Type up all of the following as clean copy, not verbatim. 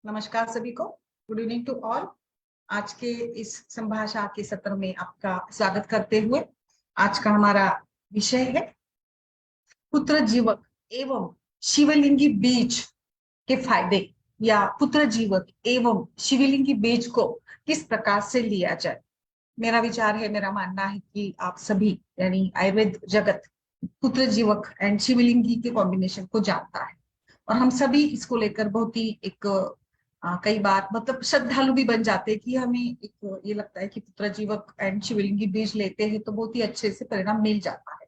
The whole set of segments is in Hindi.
नमस्कार सभी को। Good evening to all. आज के इस संभाषा के सत्र में आपका स्वागत करते हुए आज का हमारा विषय है पुत्र जीवक एवं शिवलिंगी बीज के फायदे, या पुत्र जीवक एवं शिवलिंगी बीज को किस प्रकार से लिया जाए। मेरा विचार है, मेरा मानना है कि आप सभी यानी आयुर्वेद जगत पुत्र जीवक एंड शिवलिंगी के कॉम्बिनेशन को जानता है और हम सभी इसको लेकर बहुत ही एक कई बार मतलब श्रद्धालु भी बन जाते हैं कि हमें एक ये लगता है कि पुत्र जीवक एंड शिवलिंगी बीज लेते हैं तो बहुत ही अच्छे से परिणाम मिल जाता है।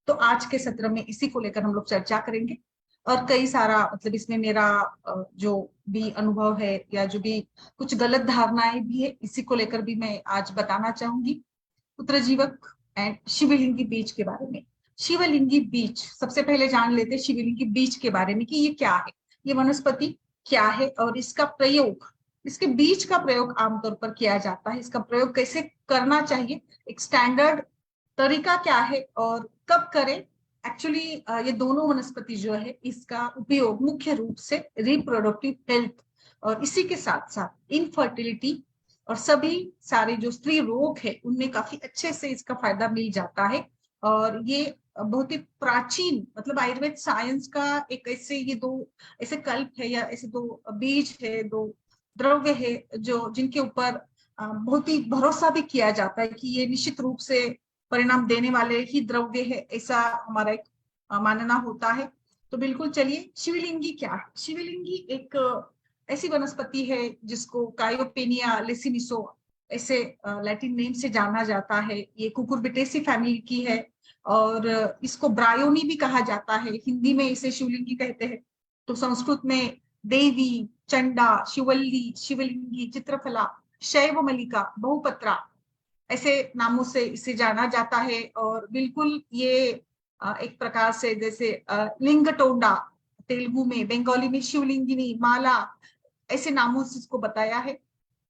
तो आज के सत्र में इसी को लेकर हम लोग चर्चा करेंगे और कई सारा मतलब इसमें मेरा जो भी अनुभव है या जो भी कुछ गलत धारणाएं भी है इसी को लेकर भी मैं आज बताना चाहूंगी पुत्र जीवक एंड शिवलिंगी बीज के बारे में। शिवलिंगी बीज सबसे पहले जान लेते हैं शिवलिंगी बीज के बारे में कि ये क्या है, ये वनस्पति क्या है और इसका प्रयोग, इसके बीज का प्रयोग आमतौर पर किया जाता है। इसका प्रयोग कैसे करना चाहिए, एक स्टैंडर्ड तरीका क्या है और कब करें। एक्चुअली ये दोनों वनस्पति जो है इसका उपयोग मुख्य रूप से रिप्रोडक्टिव हेल्थ और इसी के साथ साथ इनफर्टिलिटी और सभी सारे जो स्त्री रोग है उनमें काफी अच्छे से इसका फायदा मिल जाता है। और ये बहुत ही प्राचीन मतलब आयुर्वेद साइंस का एक ऐसे ये दो ऐसे कल्प है या ऐसे दो बीज है, दो द्रव्य है जो जिनके ऊपर बहुत ही भरोसा भी किया जाता है कि ये निश्चित रूप से परिणाम देने वाले ही द्रव्य है, ऐसा हमारा एक मानना होता है। तो बिल्कुल चलिए, शिवलिंगी क्या है। शिवलिंगी एक ऐसी वनस्पति है जिसको कायोपेनिया लेसिनिसो ऐसे लैटिन नेम से जाना जाता है। ये कुकुरबिटेसी फैमिली की है और इसको ब्रायोनी भी कहा जाता है। हिंदी में इसे शिवलिंगी कहते हैं। तो संस्कृत में देवी, चंडा, शिवल्ली, शिवलिंगी, चित्रफला, शैव मलिका, बहुपत्रा ऐसे नामों से इसे जाना जाता है। और बिल्कुल ये एक प्रकार से जैसे लिंगटोंडा तेलुगु में, बंगाली में शिवलिंगिनी, माला ऐसे नामों से इसको बताया है।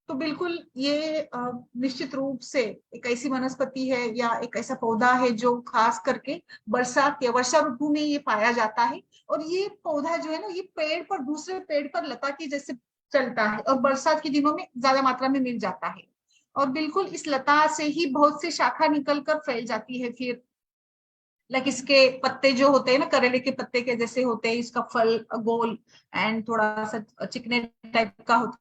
तो बिल्कुल ये निश्चित रूप से एक ऐसी वनस्पति है या एक ऐसा पौधा है जो खास करके बरसात या वर्षा ऋतु में ये पाया जाता है। और ये पौधा जो है ना, ये पेड़ पर दूसरे पेड़ पर लता की जैसे चलता है और बरसात के दिनों में ज्यादा मात्रा में मिल जाता है। और बिल्कुल इस लता से ही बहुत सी शाखा निकलकर फैल जाती है। फिर लाइक इसके पत्ते जो होते हैं ना, करेले के पत्ते के जैसे होते हैं, इसका फल गोल एंड थोड़ा सा चिकने टाइप का होता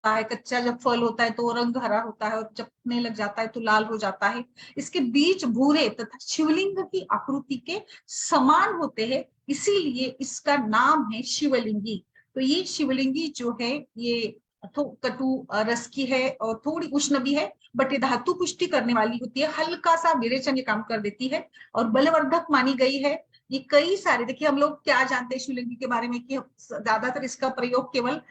है। कच्चा जब फल होता है तो वो रंग हरा होता है और जब पकने लग जाता है तो लाल हो जाता है। इसके बीज भूरे तथा शिवलिंग की आकृति के समान होते हैं, इसीलिए इसका नाम है शिवलिंगी। तो ये शिवलिंगी जो है ये कटु रस की है और थोड़ी उष्ण भी है, बट ये धातु पुष्टि करने वाली होती है, हल्का सा विरेचन ये काम कर देती है और बलवर्धक मानी गई है। ये कई सारे, देखिए हम लोग क्या जानते हैं शिवलिंगी के बारे में कि ज्यादातर इसका प्रयोग केवल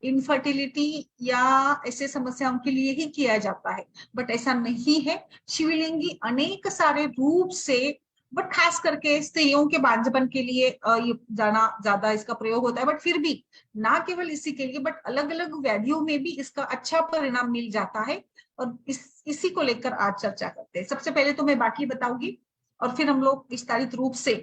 इनफर्टिलिटी या ऐसे समस्याओं के लिए ही किया जाता है, बट ऐसा नहीं है। शिवलिंगी अनेक सारे रूप से, बट खास करके स्त्रियों के बांझपन के लिए ये जाना ज्यादा इसका प्रयोग होता है। बट फिर भी ना केवल इसी के लिए बट अलग अलग व्याधियों में भी इसका अच्छा परिणाम मिल जाता है। और इसी को लेकर आज चर्चा करते हैं। सबसे पहले तो मैं बाकी बताऊंगी और फिर हम लोग विस्तारित रूप से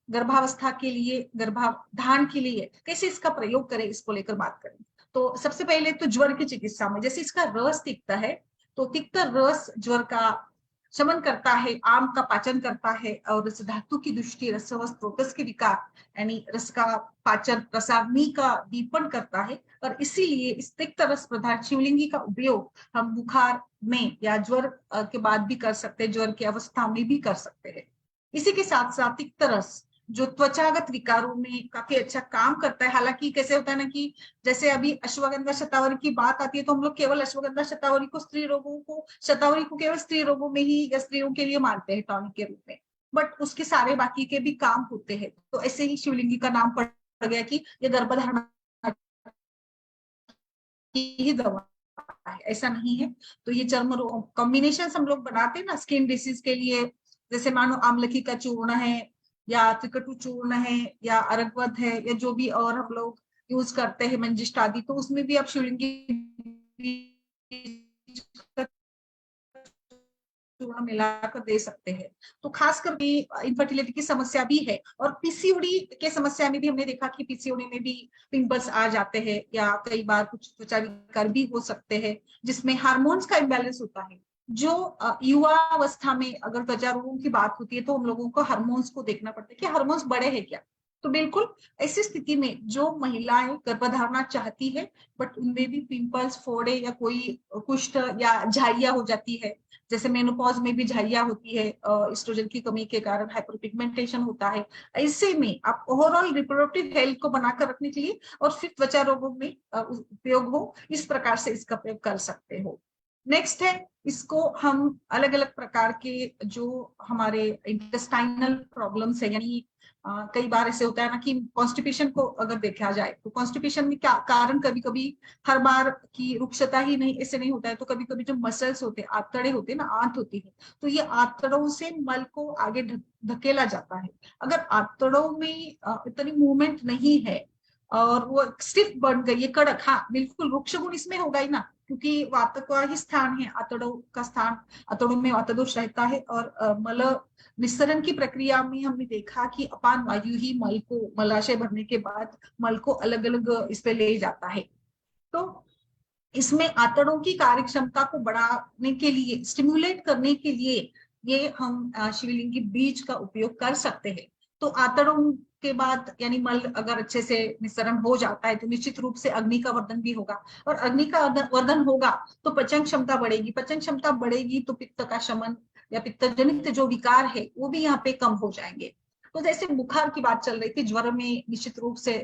गर्भावस्था के लिए, गर्भाधान के लिए कैसे इसका प्रयोग करें इसको लेकर बात करें। तो सबसे पहले तो ज्वर की चिकित्सा में जैसे इसका रस तिक्ता है, तो तिक्त रस ज्वर का शमन करता है, आम का पाचन करता है और रस धातु की दृष्टि रस के विकार यानी रस का पाचन प्रसारणी का दीपन करता है। और इसीलिए इस तिक्त रस पदार्थ शिवलिंगी का उपयोग हम बुखार में या ज्वर के बाद भी कर सकते हैं, ज्वर की अवस्था में भी कर सकते हैं। इसी के साथ साथ तिक्त रस जो त्वचागत विकारों में काफी अच्छा काम करता है। हालांकि कैसे होता है ना कि जैसे अभी अश्वगंधा शतावरी की बात आती है तो हम लोग केवल अश्वगंधा शतावरी को स्त्री रोगों को, शतावरी को केवल स्त्री रोगों में ही या स्त्रियों के लिए मानते हैं टॉनिक के रूप में, बट उसके सारे बाकी के भी काम होते हैं। तो ऐसे ही शिवलिंगी का नाम पड़ गया कि ये गर्भधारण की ही दवा है, ऐसा नहीं है। तो ये चर्म कॉम्बिनेशन हम लोग बनाते हैं ना स्किन डिसीज के लिए, जैसे मानो आमलकी का चूर्ण है या त्रिकटु चूर्ण है या अरगवत है या जो भी और हम लोग यूज करते हैं मंजिष्ट आदि, तो उसमें भी आप शिवलिंगी चूर्ण मिलाकर दे सकते हैं। तो खासकर इनफर्टिलिटी की समस्या भी है, और पीसीओडी के समस्या में भी हमने देखा कि पीसीओडी में भी पिंपल्स आ जाते हैं, या कई बार कुछ त्वचा विकार भी हो सकते हैं जिसमें हार्मोन्स का इम्बैलेंस होता है। जो युवा अवस्था में अगर त्वचा रोगों की बात होती है तो हम लोगों को हार्मोन्स को देखना पड़ता है कि हार्मोन्स बढ़े हैं क्या। तो बिल्कुल ऐसी स्थिति में जो महिलाएं गर्भधारणा चाहती है बट उनमें भी पिंपल्स, फोड़े या कोई कुष्ठ या झाइया हो जाती है, जैसे मेनोपॉज में भी झाइया होती है, एस्ट्रोजन की कमी के कारण हाइपरपिगमेंटेशन होता है, ऐसे में आप ओवरऑल रिप्रोडक्टिव हेल्थ को बनाकर रखने के लिए और फिर त्वचा रोगों में उपयोग हो, इस प्रकार से इसका प्रयोग कर सकते हो। नेक्स्ट है, इसको हम अलग अलग प्रकार के जो हमारे इंटेस्टाइनल प्रॉब्लम्स है, यानी कई बार ऐसे होता है ना कि कॉन्स्टिपेशन को अगर देखा जाए तो कॉन्स्टिपेशन में क्या कारण, कभी कभी हर बार की रुक्षता ही नहीं, ऐसे नहीं होता है, तो कभी कभी जो मसल्स होते हैं, आंतड़े होते हैं ना, आंत होती है, तो ये आंतड़ों से मल को आगे धकेला जाता है। अगर आंतड़ों में इतनी मूवमेंट नहीं है और वो स्टिफ बन गई है, कड़क, हाँ बिल्कुल रुक्ष गुण इसमें होगा ही ना, क्योंकि वात का ही स्थान है, आंतड़ों का स्थान, आंतड़ों में वातदोष रहता है, और मल निस्सरण की प्रक्रिया में हमने देखा कि अपान वायु ही मल को, मलाशय भरने के बाद मल को अलग अलग इस पे ले जाता है। तो इसमें आंतड़ों की कार्य क्षमता को बढ़ाने के लिए, स्टिमुलेट करने के लिए ये हम शिवलिंगी बीज का उपयोग कर सकते हैं। तो आंतड़ों के बाद यानी मल अगर अच्छे से निस्सरण हो जाता है तो निश्चित रूप से अग्नि का वर्धन भी होगा, और अग्नि का वर्धन होगा तो पचन क्षमता बढ़ेगी, पचन क्षमता बढ़ेगी तो पित्त का शमन या पित्त जनित जो विकार है वो भी यहाँ पे कम हो जाएंगे। तो जैसे बुखार की बात चल रही थी, ज्वर में निश्चित रूप से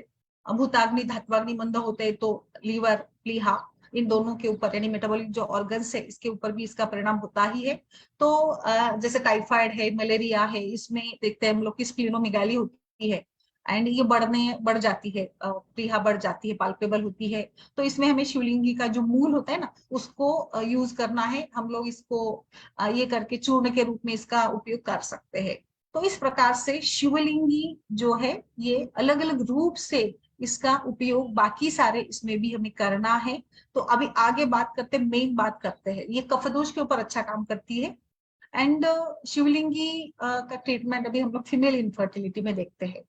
भूताग्नि धात्वाग्नि मंद होते हैं, तो लीवर, प्लीहा, इन दोनों के ऊपर यानी मेटाबॉलिक जो ऑर्गन्स है इसके ऊपर भी इसका परिणाम होता ही है। तो जैसे टाइफाइड है, मलेरिया है, इसमें देखते हैं हम लोग की स्प्लीनोमेगाली होती है, एंड ये बढ़ जाती है, प्लीहा बढ़ जाती है, पाल्पेबल होती है। तो इसमें हमें शिवलिंगी का जो मूल होता है ना उसको यूज करना है, हम लोग इसको ये करके चूर्ण के रूप में इसका उपयोग कर सकते हैं। तो इस प्रकार से शिवलिंगी जो है ये अलग अलग रूप से इसका उपयोग बाकी सारे इसमें भी हमें करना है। तो अभी आगे बात करते हैं, मेन बात करते हैं, ये कफदोष के ऊपर अच्छा काम करती है। एंड शिवलिंगी का ट्रीटमेंट अभी हम लोग फीमेल इनफर्टिलिटी में देखते हैं।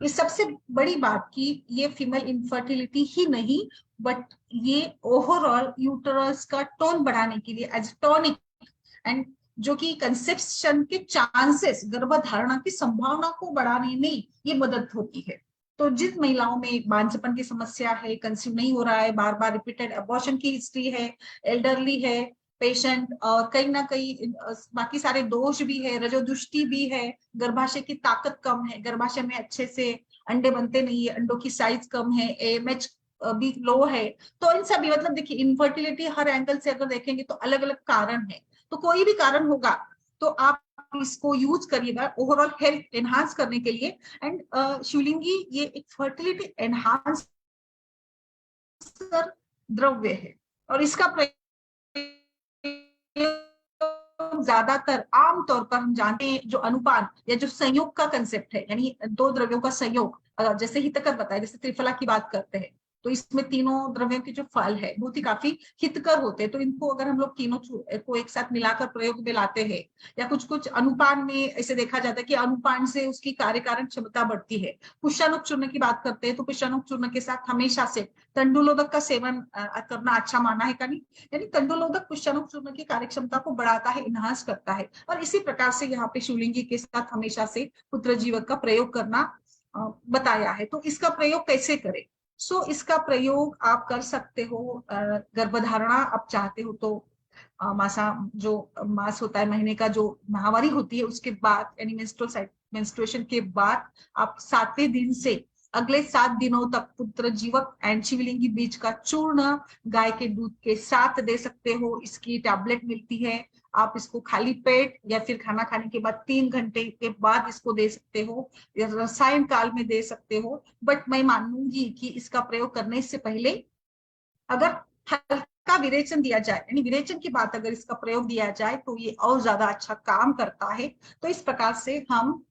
ये सबसे बड़ी बात कि ये फीमेल इनफर्टिलिटी ही नहीं बट ये ओवरऑल यूटरस का टोन बढ़ाने के लिए एज टॉनिक, एंड जो कि कंसेप्शन के चांसेस, गर्भधारणा की संभावना को बढ़ाने में ये मदद होती है। तो जिन महिलाओं में बांझपन की समस्या है, कंसीव नहीं हो रहा है, बार बार रिपीटेड अबॉर्शन की हिस्ट्री है, एल्डरली है पेशेंट, और कहीं ना कहीं बाकी सारे दोष भी है, रजोदुष्टि भी है, गर्भाशय की ताकत कम है, गर्भाशय में अच्छे से अंडे बनते नहीं है, अंडों की साइज कम है, एएमएच भी लो है, तो इन सभी मतलब देखिए इनफर्टिलिटी हर एंगल से अगर देखेंगे तो अलग अलग कारण है, तो कोई भी कारण होगा तो आप इसको यूज करिएगा ओवरऑल हेल्थ एनहांस करने के लिए। एंड शिवलिंगी ये एक फर्टिलिटी एनहांसर द्रव्य है, और इसका ज्यादातर आमतौर पर हम जानते हैं जो अनुपात या जो संयोग का कंसेप्ट है, यानी दो द्रव्यों का संयोग, जैसे हितकर बताया, जैसे त्रिफला की बात करते हैं तो इसमें तीनों द्रव्यों के जो फल है बहुत ही काफी हितकर होते हैं, तो इनको अगर हम लोग तीनों को एक साथ मिलाकर प्रयोग में लाते हैं, या कुछ कुछ अनुपान में ऐसे देखा जाता है कि अनुपान से उसकी कार्यकारण क्षमता बढ़ती है। पुष्पानुक चूर्ण की बात करते हैं तो पुष्पानुक चूर्ण के साथ हमेशा से तंडुलोदक का सेवन करना अच्छा माना है, कहीं यानी तंडुलोदक पुष्पानुक चूर्ण की कार्यक्षमता को बढ़ाता है, इनहांस करता है, और इसी प्रकार से यहाँ पे शिवलिंगी के साथ हमेशा से पुत्र जीवक का प्रयोग करना बताया है। तो इसका प्रयोग कैसे करें? इसका प्रयोग आप कर सकते हो, गर्भधारणा आप चाहते हो तो मासा जो मास होता है, महीने का जो माहवारी होती है उसके बाद यानी मेंस्ट्रुएशन के बाद आप 7वें दिन से अगले 7 दिनों तक पुत्र जीवक एंड शिवलिंगी बीज का चूर्ण गाय के दूध के साथ दे सकते हो। इसकी टैबलेट मिलती है, आप इसको खाली पेट या फिर खाना खाने के बाद 3 घंटे के बाद इसको दे सकते हो, या रसायन काल में दे सकते हो। बट मैं मानूंगी कि इसका प्रयोग करने से पहले अगर हल्का विरेचन दिया जाए, यानी विरेचन की बात अगर इसका प्रयोग दिया जाए तो ये और ज्यादा अच्छा काम करता है। तो इस प्रकार से हम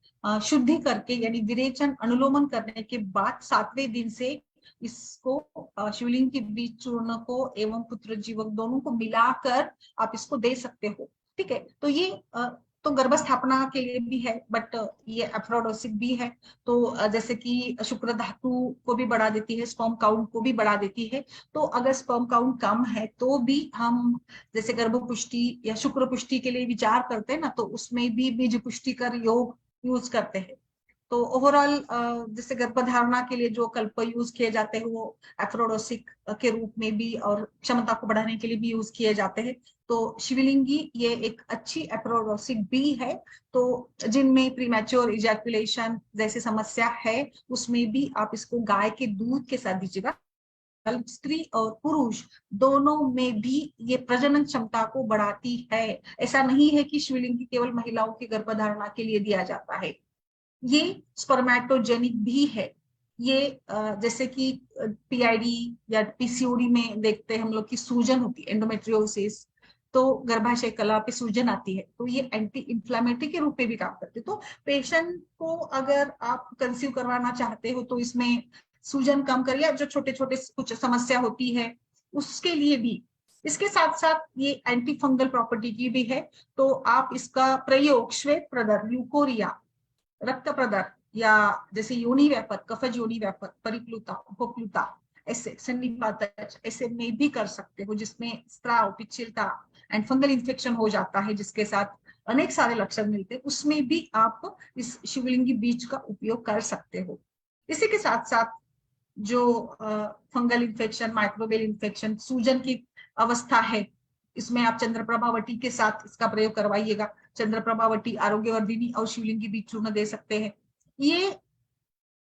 शुद्धि करके यानी विरेचन अनुलोमन करने के बाद 7वें दिन से इसको शिवलिंग के बीज चूर्ण को एवं पुत्र जीवक दोनों को मिलाकर आप इसको दे सकते हो। ठीक है। तो ये तो गर्भस्थापना के लिए भी है, बट ये एफ्रोडोसिक भी है। तो जैसे कि शुक्र धातु को भी बढ़ा देती है, स्पर्म काउंट को भी बढ़ा देती है। तो अगर स्पर्म काउंट कम है तो भी हम जैसे गर्भ पुष्टि या शुक्र पुष्टि के लिए विचार करते हैं ना, तो उसमें भी बीज पुष्टिकर योग यूज करते हैं। तो ओवरऑल जैसे गर्भधारणा के लिए जो कल्प यूज किए जाते हैं वो एफ्रोडोसिक के रूप में भी और क्षमता को बढ़ाने के लिए भी यूज किए जाते हैं। तो शिवलिंगी ये एक अच्छी एप्रोडोसिक भी है। तो जिनमें प्रीमैच्योर इजैकुलेशन जैसी समस्या है उसमें भी आप इसको गाय के दूध के साथ दीजिएगा। स्त्री और पुरुष दोनों में भी ये प्रजनन क्षमता को बढ़ाती है। ऐसा नहीं है कि शिवलिंगी केवल महिलाओं की गर्भधारणा के लिए दिया जाता है। ये स्पर्मेटोजेनिक भी है। ये जैसे कि पीआईडी या पीसीओडी में देखते हैं हम लोग की सूजन होती है, एंडोमेट्रियोसिस, तो गर्भाशय कला पे सूजन आती है, तो ये एंटी इंफ्लेमेटरी के रूप में भी काम करते हैं। तो पेशेंट को अगर आप कंसीव करवाना चाहते हो तो इसमें सूजन कम करिए, जो छोटे छोटे कुछ समस्या होती है उसके लिए भी। इसके साथ साथ ये एंटी फंगल प्रॉपर्टी की भी है। तो आप इसका प्रयोग श्वेत प्रदर, ल्यूकोरिया, रक्त प्रदर या जैसे योनि व्यापक, कफज योनि व्यापक, परिप्लुता, उपप्लुता, ऐसे सन्निपातज ऐसे में भी कर सकते हो, जिसमें स्त्राव, पिच्छिलता एंड फंगल इन्फेक्शन हो जाता है, जिसके साथ अनेक सारे लक्षण मिलते हैं, उसमें भी आप इस शिवलिंगी बीज का उपयोग कर सकते हो। इसी के साथ साथ जो फंगल इन्फेक्शन, माइक्रोबियल इन्फेक्शन, सूजन की अवस्था है, इसमें आप चंद्रप्रभावटी के साथ इसका प्रयोग करवाइएगा। चंद्रप्रभावटी, आरोग्यवर्धिनी और शिवलिंगी बीज चूर्ण दे सकते हैं। ये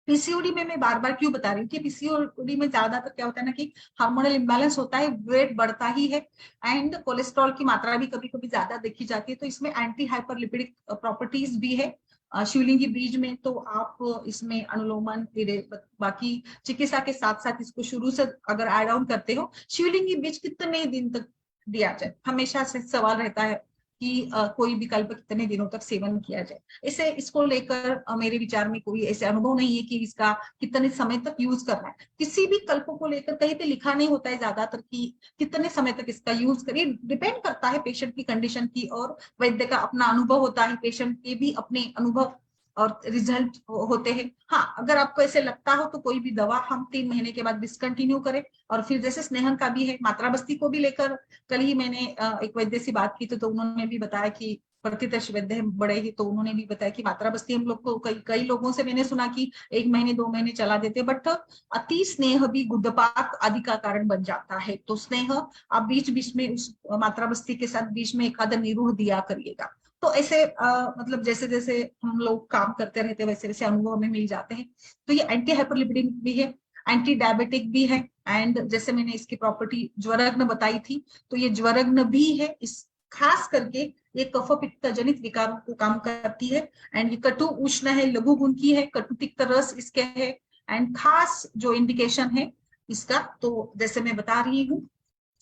पीसीओडी में मैं बार बार क्यों बता रही हूँ कि पीसीओडी में ज्यादातर क्या होता है ना कि हार्मोनल इम्बैलेंस होता है, वेट बढ़ता ही है एंड कोलेस्ट्रॉल की मात्रा भी कभी कभी ज्यादा देखी जाती है। तो इसमें एंटी हाइपरलिपिडिक प्रॉपर्टीज भी है शिवलिंगी बीज में। तो आप इसमें अनुलोमन, बाकी चिकित्सा के साथ साथ इसको शुरू से अगर ऐड ऑन करते हो, शिवलिंगी बीज कितने दिन तक दिया जाए, हमेशा से सवाल रहता है कि कोई विकल्प कितने दिनों तक सेवन किया जाए। इसे इसको लेकर मेरे विचार में कोई ऐसे अनुभव नहीं है कि इसका कितने समय तक यूज करना है। किसी भी कल्प को लेकर कहीं पे लिखा नहीं होता है ज्यादातर कि कितने समय तक इसका यूज करिए। डिपेंड करता है पेशेंट की कंडीशन की, और वैद्य का अपना अनुभव होता है, पेशेंट के भी अपने अनुभव और रिजल्ट होते हैं। हाँ, अगर आपको ऐसे लगता हो तो कोई भी दवा हम 3 महीने के बाद डिसकंटिन्यू करें। और फिर जैसे स्नेहन का भी है, मात्रा बस्ती को भी लेकर कल ही मैंने एक वैद्य से बात की तो उन्होंने भी बताया कि प्रतिदर्श वैद्य बड़े ही, तो उन्होंने भी बताया कि मात्रा बस्ती हम लोग को कई लोगों से मैंने सुना कि 1 महीने 2 महीने चला देते, बट अति स्नेह भी गुदपाक आदि का कारण बन जाता है। तो स्नेह आप बीच बीच में उस मात्रा बस्ती के साथ बीच में एक आधा निरूह दिया करिएगा। तो ऐसे मतलब जैसे जैसे हम लोग काम करते रहते वैसे वैसे अनुभव हमें मिल जाते हैं। तो ये एंटी हाइपरलिपिडिक भी है, एंटी डायबिटिक भी है, एंड जैसे मैंने इसकी प्रॉपर्टी ज्वरग्न बताई थी, तो ये ज्वरग्न भी है। इस खास करके ये कफ पित्त जनित विकारों को काम करती है। एंड ये कटु उष्ण है, लघु गुण की है, कटु तिक्त रस इसके है। एंड खास जो इंडिकेशन है इसका, तो जैसे मैं बता रही हूँ,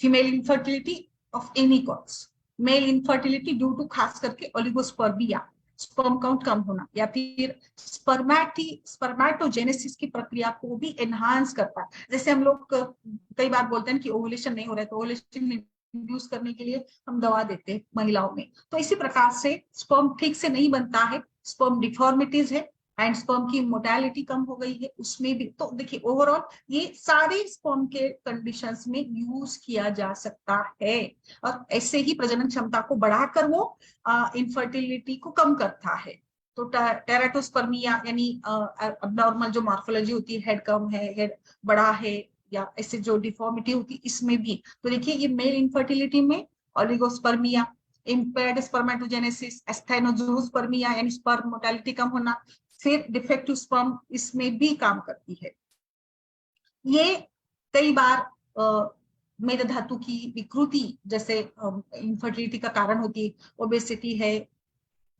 female infertility of any cause, male infertility due to खास करके ओलिगोस्पर्मिया, स्पर्म काउंट कम होना, या फिर स्पर्मेटोजेनेसिस की प्रक्रिया को भी एनहांस करता है। जैसे हम लोग कई बार बोलते हैं कि ओवुलेशन नहीं हो रहा है, तो ओवुलेशन इंड्यूस करने के लिए हम दवा देते हैं महिलाओं में। तो इसी प्रकार से स्पर्म ठीक से नहीं बनता है, स्पर्म डिफॉर्मिटीज है, एंड स्पर्म की मोर्टेलिटी कम हो गई है उसमें भी। तो देखिए ओवरऑल ये सारे स्पर्म के कंडीशंस में यूज किया जा सकता है, और ऐसे ही प्रजनन क्षमता को बढ़ाकर वो इनफर्टिलिटी को कम करता है। तो टेराटोस्पर्मिया यानी अबनॉर्मल जो मॉर्फोलॉजी होती है, हेड कम है, हेड बड़ा है, या ऐसे जो डिफॉर्मिटी होती है, इसमें भी। तो देखिए ये मेल इनफर्टिलिटी में ओलिगोस्पर्मिया, इम्पेयर्ड स्पर्मेटोजेनेसिस, एस्थेनोजूस्पर्मिया यानी स्पर्म मोर्टेलिटी कम होना, फिर डिफेक्टिव स्पर्म, इसमें भी काम करती है। ये कई बार मेद धातु की विकृति जैसे इनफर्टिलिटी का कारण होती है, ओबेसिटी है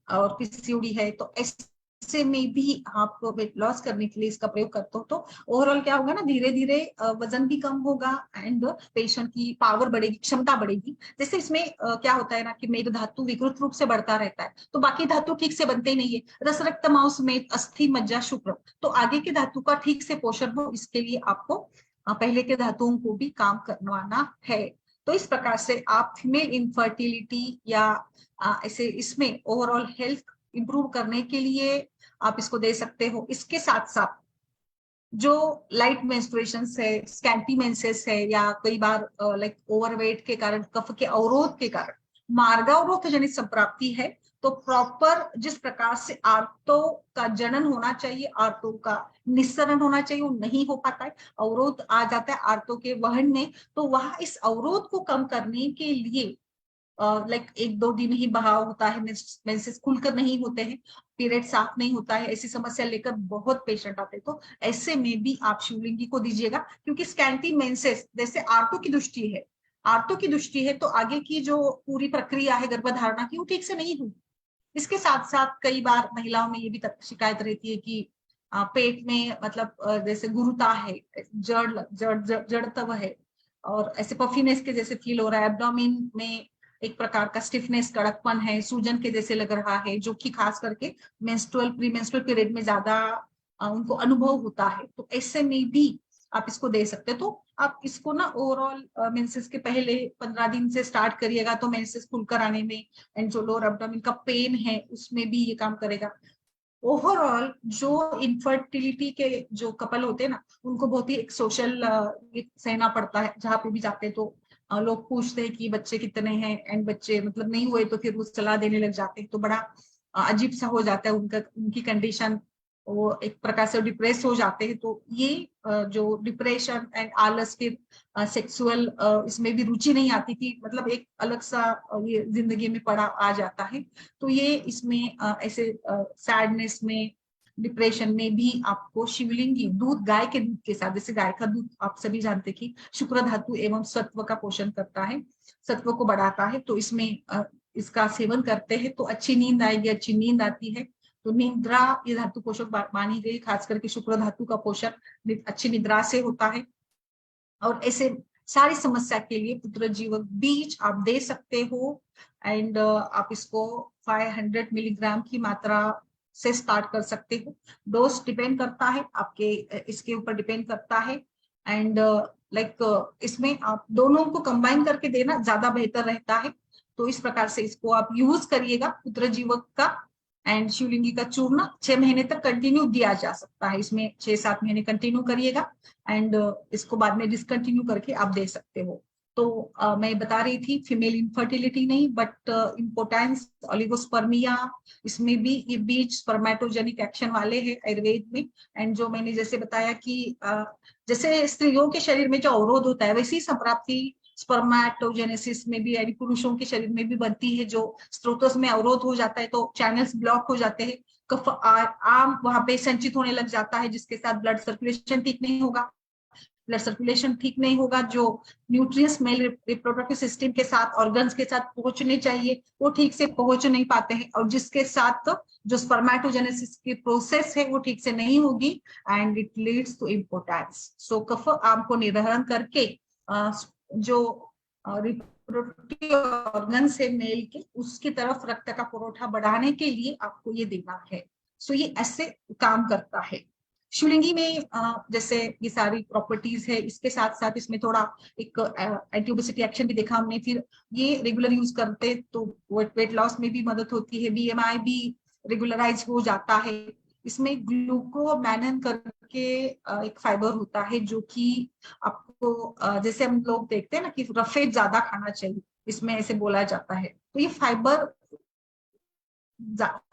और पीसीओडी है, तो ऐसे में भी आप वेट लॉस करने के लिए इसका प्रयोग करते हो, तो ओवरऑल क्या होगा ना, धीरे धीरे वजन भी कम होगा एंड पेशेंट की पावर बढ़ेगी, क्षमता बढ़ेगी। जैसे इसमें क्या होता है ना कि मेद धातु विकृत रूप से बढ़ता रहता है, तो बाकी धातु ठीक से बनते ही नहीं है। रस, रक्त, मांस, मेद, अस्थि, मज्जा, शुक्र, तो आगे के धातु का ठीक से पोषण हो, इसके लिए आपको पहले के धातुओं को भी काम करवाना है। तो इस प्रकार से आप फीमेल इनफर्टिलिटी या ऐसे इसमें ओवरऑल हेल्थ इंप्रूव करने के लिए आप इसको दे सकते हो। इसके साथ साथ जो लाइट मेंस्ट्रुएशन है, स्कैंटी मेंसेस है, या कई बार लाइक ओवरवेट के कारण, कफ के अवरोध के कारण मार्गावरोध जनित संप्राप्ति है, तो प्रॉपर जिस प्रकार से आर्तो का जनन होना चाहिए, आर्तो का निस्सरण होना चाहिए, वो नहीं हो पाता है, अवरोध आ जाता है आर्तो के वहन में। तो वहां इस अवरोध को कम करने के लिए लाइक 1-2 दिन ही बहाव होता है, मेंसेस खुलकर नहीं होते हैं, पीरियड साफ नहीं होता है, ऐसी समस्या लेकर बहुत पेशेंट आते हैं। तो ऐसे में भी आप शिवलिंगी को दीजिएगा, क्योंकि स्कैंटी मेंसेस जैसे आर्तो की दृष्टि है, आर्तो की दृष्टि है, तो आगे की जो पूरी प्रक्रिया है गर्भधारणा की वो ठीक से नहीं हुई। इसके साथ साथ कई बार महिलाओं में ये भी शिकायत रहती है कि पेट में मतलब जैसे गुरुता है, जड़तव है, और ऐसे पफीनेस के जैसे फील हो रहा है, एब्डोमिन में एक प्रकार का स्टिफनेस, कड़कपन है, सूजन के जैसे लग रहा है, जो कि खास करके मेंस्ट्रुअल प्री मेंस्ट्रुअल पीरियड में ज्यादा उनको अनुभव होता है। तो ऐसे में भी आप इसको दे सकते हैं। तो आप इसको ना ओवरऑल मेंसेस के पहले 15 दिन से स्टार्ट करिएगा, तो मेंसेस खुलकर आने में एंड जो लोअर एब्डोमेन का पेन है उसमें भी ये काम करेगा। ओवरऑल जो इनफर्टिलिटी के जो कपल होते हैं ना, उनको बहुत ही एक सोशल सहना पड़ता है। जहाँ पे भी जाते हैं तो लोग पूछते हैं कि बच्चे कितने हैं, एंड बच्चे मतलब नहीं हुए तो फिर वो सलाह देने लग जाते हैं। तो बड़ा अजीब सा हो जाता है उनका, उनकी कंडीशन, वो एक प्रकार से डिप्रेस हो जाते हैं। तो ये जो डिप्रेशन एंड आलस, फिर सेक्सुअल इसमें भी रुचि नहीं आती थी, मतलब एक अलग सा ये जिंदगी में पड़ा आ जाता है। तो ये इसमें ऐसे सैडनेस में, डिप्रेशन में भी आपको शिवलिंगी दूध, गाय के दूध के साथ, जैसे गाय का दूध आप सभी जानते हैं कि शुक्र धातु एवं सत्व का पोषण करता है, सत्व को बढ़ाता है। तो इसमें इसका सेवन करते हैं तो अच्छी नींद आएगी, अच्छी नींद आती है। तो निद्रा ये धातु पोषक मानी गई, खास करके शुक्र धातु का पोषण अच्छी निद्रा से होता है। और ऐसे सारी समस्या के लिए पुत्र जीवक बीज आप दे सकते हो। एंड आप इसको 500 मिलीग्राम की मात्रा से स्टार्ट कर सकते हो। डोज डिपेंड करता है आपके इसके ऊपर डिपेंड करता है। एंड लाइक इसमें आप दोनों को कंबाइन करके देना ज्यादा बेहतर रहता है। तो इस प्रकार से इसको आप यूज करिएगा, पुत्र जीवक का एंड शिवलिंगी का चूर्ण 6 महीने तक कंटिन्यू दिया जा सकता है। इसमें 6-7 महीने कंटिन्यू करिएगा एंड इसको बाद में डिसकंटिन्यू करके आप दे सकते हो। तो मैं बता रही थी फीमेल इनफर्टिलिटी नहीं, बट इम्पोर्टेंस, ओलिगोस्पर्मिया, इसमें भी ये बीज स्पर्मेटोजेनिक एक्शन वाले हैं आयुर्वेद में। एंड जो मैंने जैसे बताया कि जैसे स्त्रियों के शरीर में जो अवरोध होता है, वैसी संप्राप्ति स्पर्मेटोजेनेसिस में भी, यानी पुरुषों के शरीर में भी बनती है। जो स्त्रोतों में अवरोध हो जाता है तो चैनल्स ब्लॉक हो जाते हैं, कफ आम वहां पे संचित होने लग जाता है, जिसके साथ ब्लड सर्कुलेशन ठीक नहीं होगा। ब्लड सर्कुलेशन ठीक नहीं होगा, जो न्यूट्रिएंट्स मेल रिप्रोडक्टिव सिस्टम के साथ, ऑर्गन्स के साथ पहुंचने चाहिए, वो ठीक से पहुंच नहीं पाते हैं। और जिसके साथ जो स्पर्मेटोजेनेसिस की प्रोसेस है वो ठीक से नहीं होगी, and it leads to impotence. So कफ आम को निर्धारण करके जो रिप्रोडक्टिव ऑर्गन्स है मेल के, उसकी तरफ रक्त का पुरवठा बढ़ाने के लिए आपको ये देना है। सो ये ऐसे काम करता है। शिवलिंगी में जैसे ये सारी प्रॉपर्टीज है, इसके साथ साथ इसमें थोड़ा एक एंटी ओबेसिटी एक्शन भी देखा हमने। फिर ये रेगुलर यूज करते तो वेट लॉस में भी मदद होती है, बीएमआई भी रेगुलराइज हो जाता है। इसमें ग्लूकोमैनन करके एक फाइबर होता है, जो कि आपको जैसे हम लोग देखते हैं ना कि रफेज ज्यादा खाना चाहिए, इसमें ऐसे बोला जाता है। तो ये फाइबर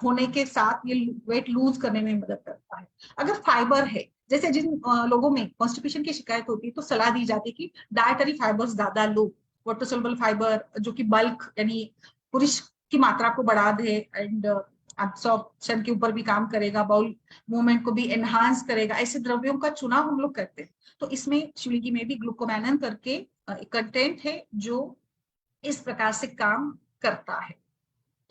होने के साथ ये वेट लूज करने में मदद करता है। अगर फाइबर है, जैसे जिन लोगों में कॉन्स्टिपेशन की शिकायत होती है, तो सलाह दी जाती है कि डायटरी फाइबर्स ज्यादा लो, वाटर सोल्युबल फाइबर जो कि बल्क यानी पुरुष की मात्रा को बढ़ा दे, एंड एब्सॉर्प्शन के ऊपर भी काम करेगा, बाउल मूवमेंट को भी एनहांस करेगा, ऐसे द्रव्यों का चुनाव हम लोग करते हैं। तो इसमें शिवलिंगी में भी ग्लूकोमैनन करके कंटेंट है जो इस प्रकार से काम करता है।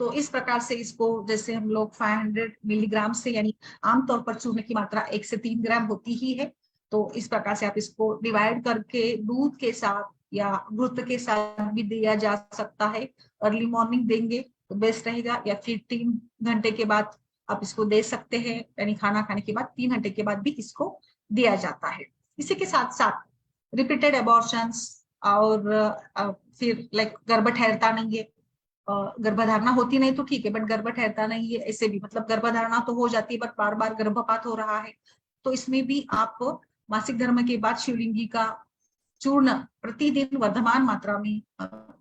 तो इस प्रकार से इसको जैसे हम लोग 500 मिलीग्राम से, यानी आमतौर पर चूर्ण की मात्रा 1 से 3 ग्राम होती ही है, तो इस प्रकार से आप इसको डिवाइड करके दूध के साथ या घृत के साथ भी दिया जा सकता है। अर्ली मॉर्निंग देंगे तो बेस्ट रहेगा, या फिर 3 घंटे के बाद आप इसको दे सकते हैं, यानी खाना खाने के बाद 3 घंटे के बाद भी इसको दिया जाता है। इसी के साथ साथ रिपीटेड एबॉर्शंस, और फिर लाइक गर्भ ठहरता नहीं है, गर्भधारणा होती नहीं तो ठीक है, बट गर्भ ठहरता नहीं है ऐसे भी, मतलब गर्भधारणा तो हो जाती है बट बार बार गर्भपात हो रहा है, तो इसमें भी आप मासिक धर्म के बाद शिवलिंगी का चूर्ण प्रतिदिन वर्धमान मात्रा में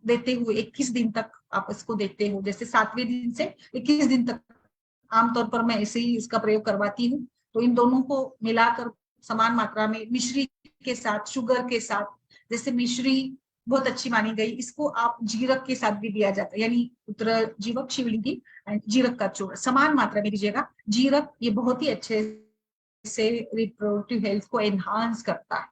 देते हुए 21 दिन तक आप इसको देते हो। जैसे 7वें दिन से 21 दिन तक आमतौर पर मैं ऐसे ही इसका प्रयोग करवाती हूँ। तो इन दोनों को मिलाकर समान मात्रा में मिश्री के साथ, शुगर के साथ, जैसे मिश्री बहुत अच्छी मानी गई, इसको आप जीरक के साथ भी दिया जाता है, यानी उत्तर जीवक शिवलिंगी एंड जीरक का चूर्ण समान मात्रा में दीजिएगा। जीरक ये बहुत ही अच्छे से रिप्रोडक्टिव हेल्थ को एनहांस करता है,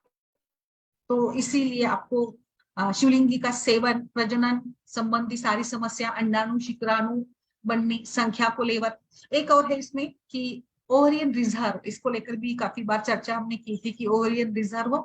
तो इसीलिए आपको शिवलिंगी का सेवन प्रजनन संबंधी सारी समस्या, अंडाणु शुक्राणु बनने, संख्या को लेकर, एक और है इसमें कि ओवरियन रिजर्व, इसको लेकर भी काफी बार चर्चा हमने की थी कि ओवरियन रिजर्व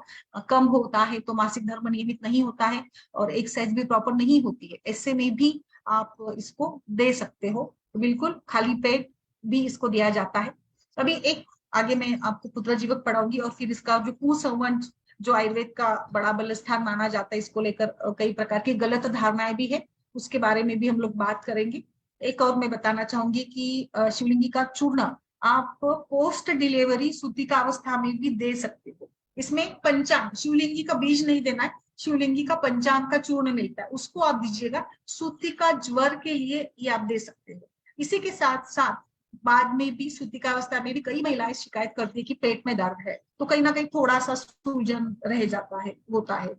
कम होता है तो मासिक धर्म नियमित नहीं होता है और एक्सरसाइज भी प्रॉपर नहीं होती है, ऐसे में भी आप इसको दे सकते हो। तो बिल्कुल खाली पेट भी इसको दिया जाता है। अभी एक आगे मैं आपको पुत्र जीवक पढ़ाऊंगी और फिर इसका जो कुसंवंत जो आयुर्वेद का बड़ा बलस्थान माना जाता है, इसको लेकर कई प्रकार की गलत धारणाएं भी है, उसके बारे में भी हम लोग बात करेंगे। एक और मैं बताना चाहूंगी कि शिवलिंगी का चूर्ण आप पोस्ट डिलीवरी सूतिका अवस्था में भी दे सकते हो। इसमें पंचांग, शिवलिंगी का बीज नहीं देना है, शिवलिंगी का पंचांग का चूर्ण मिलता है, उसको आप दीजिएगा। सूतिका ज्वर के लिए ये आप दे सकते हो। इसी के साथ साथ बाद में भी सूतिका अवस्था में भी कई महिलाएं शिकायत करती है कि पेट में दर्द है, तो कहीं ना कहीं थोड़ा सा सूजन रह जाता है, होता है,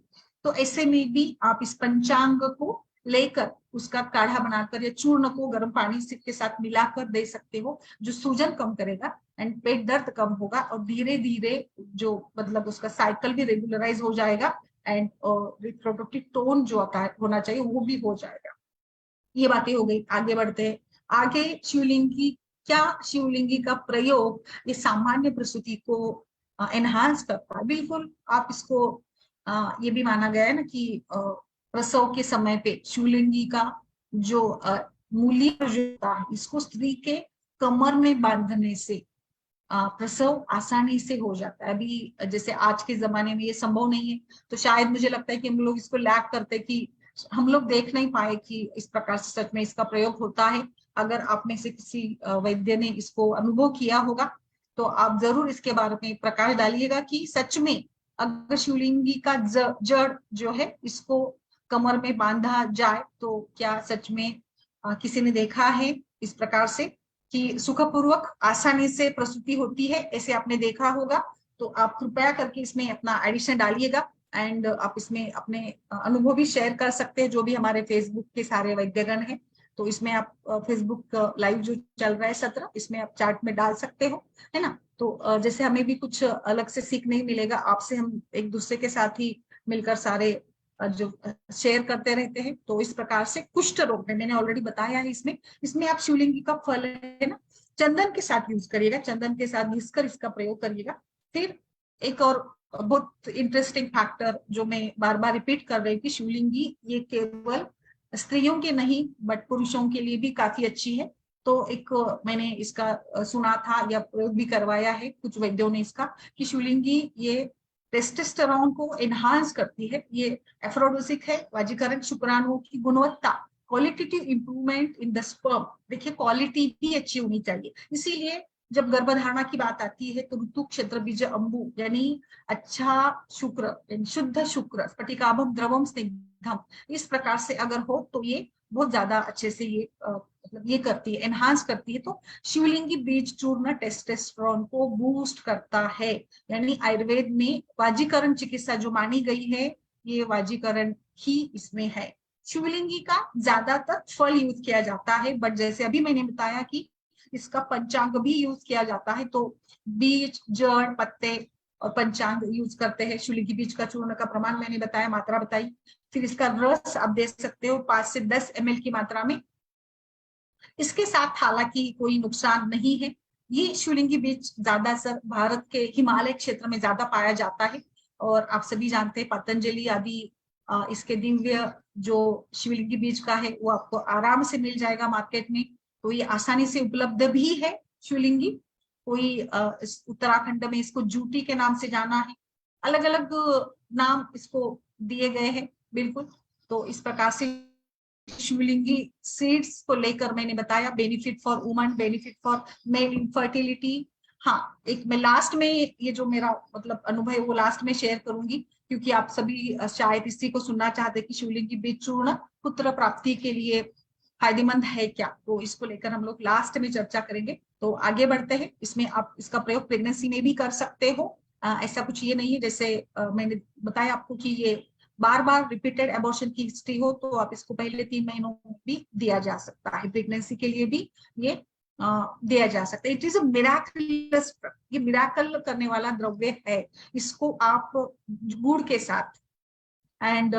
तो ऐसे में भी आप इस पंचांग को लेकर उसका काढ़ा बनाकर या चूर्ण को गर्म पानी से के साथ मिलाकर दे सकते हो, जो सूजन कम करेगा एंड पेट दर्द कम होगा और धीरे धीरे जो मतलब उसका साइकिल भी रेगुलराइज हो जाएगा एंड रिप्रोडक्टिव टोन जो होना चाहिए वो भी हो जाएगा। ये बातें हो गई, आगे बढ़ते हैं। आगे शिवलिंगी, क्या शिवलिंगी का प्रयोग ये सामान्य प्रसूति को एनहांस करता है? बिल्कुल, आप इसको ये भी माना गया है ना कि प्रसव के समय पे शिवलिंगी का जो मूल्य जो होता है, इसको स्त्री के कमर में बांधने से प्रसव आसानी से हो जाता है। अभी जैसे आज के जमाने में ये संभव नहीं है, तो शायद मुझे लगता है कि हम लोग इसको लैक करते हैं कि हम लोग देख नहीं पाए कि इस प्रकार से सच में इसका प्रयोग होता है। अगर आप में से किसी वैद्य ने इसको अनुभव किया होगा तो आप जरूर इसके बारे में प्रकाश डालिएगा कि सच में अगर शिवलिंगी का जड़ जो है इसको कमर में बांधा जाए तो क्या सच में किसी ने देखा है इस प्रकार से कि सुखपूर्वक आसानी से प्रसूति होती है, ऐसे आपने देखा होगा। तो आप कृपया करके इसमें अपना एडिशन डालिएगा एंड आप इसमें अपने अनुभव भी शेयर कर सकते हैं, जो भी हमारे फेसबुक के सारे वैद्यगण हैं। तो इसमें आप फेसबुक लाइव जो चल रहा है 17, इसमें आप चार्ट में डाल सकते हो, है ना। तो जैसे हमें भी कुछ अलग से सीख नहीं मिलेगा आपसे, हम एक दूसरे के साथ ही मिलकर सारे जो शेयर करते रहते हैं। तो इस प्रकार से कुष्ठ रोग में मैंने ऑलरेडी बताया है, इसमें आप शिवलिंगी का फल है ना, चंदन के साथ यूज करिएगा, चंदन के साथ घिसकर इसका प्रयोग करिएगा। फिर एक और बहुत इंटरेस्टिंग फैक्टर जो मैं बार बार रिपीट कर रही हूँ कि शिवलिंगी ये केवल स्त्रियों के नहीं बट पुरुषों के लिए भी काफी अच्छी है। तो एक मैंने इसका सुना था या प्रयोग भी करवाया है कुछ वैद्यों ने इसका, कि शिवलिंगी ये टेस्टोस्टेरोन को एनहांस करती है, ये एफ्रोडोसिक है, वाजीकरण शुक्राणुओं की गुणवत्ता, qualitative improvement in the sperm. देखिए क्वालिटी भी अच्छी होनी चाहिए, इसीलिए जब गर्भधारणा की बात आती है तो ऋतु क्षेत्र बीज अंबु यानी अच्छा शुक्र, शुद्ध शुक्र, स्फटिकाभम द्रवम स्निग्धम, इस प्रकार से अगर हो तो ये बहुत ज्यादा अच्छे से ये मतलब ये करती है, एनहांस करती है। तो शिवलिंगी बीज चूर्ण टेस्टोस्टेरोन को बूस्ट करता है, यानी आयुर्वेद में वाजीकरण चिकित्सा जो मानी गई है ये वाजीकरण ही इसमें है। शिवलिंगी का ज्यादातर फल यूज किया जाता है, बट जैसे अभी मैंने बताया कि इसका पंचांग भी यूज किया जाता है, तो बीज, जड़, पत्ते और पंचांग यूज करते हैं। शिवलिंगी बीज का चूर्ण का प्रमाण मैंने बताया, मात्रा बताई। फिर इसका रस आप दे सकते हो 5 से 10 ml की मात्रा में। इसके साथ हालांकि कोई नुकसान नहीं है। ये शिवलिंगी बीज ज्यादातर भारत के हिमालय क्षेत्र में ज्यादा पाया जाता है और आप सभी जानते हैं पतंजलि आदि इसके दिव्य जो शिवलिंगी बीज का है वो आपको आराम से मिल जाएगा मार्केट में। तो ये आसानी से उपलब्ध भी है शिवलिंगी। कोई उत्तराखंड में इसको जूटी के नाम से जाना है, अलग अलग नाम इसको दिए गए हैं बिल्कुल। तो इस प्रकार से शिवलिंगी सीड्स को लेकर मैंने बताया, benefit for woman, benefit for male infertility. हाँ, एक मैं लास्ट में ये जो मेरा मतलब अनुभव है वो लास्ट में शेयर करूंगी, क्योंकि आप सभी शायद इसी को सुनना चाहते हैं कि शिवलिंगी बीज चूर्ण पुत्र प्राप्ति के लिए फायदेमंद है क्या। तो इसको लेकर हम लोग लास्ट में चर्चा करेंगे। तो आगे बढ़ते हैं। इसमें आप इसका प्रयोग प्रेगनेंसी में भी कर सकते हो। ऐसा कुछ ये नहीं है, जैसे मैंने बताया आपको कि ये बार बार रिपीटेड एबॉर्शन की हिस्ट्री हो तो आप इसको पहले 3 महीनों में भी दिया जा सकता है। प्रेगनेंसी के लिए भी ये दिया जा सकता है। इट इज अ मिराकलस, ये मिराकल करने वाला द्रव्य है। इसको आप गुड़ के साथ एंड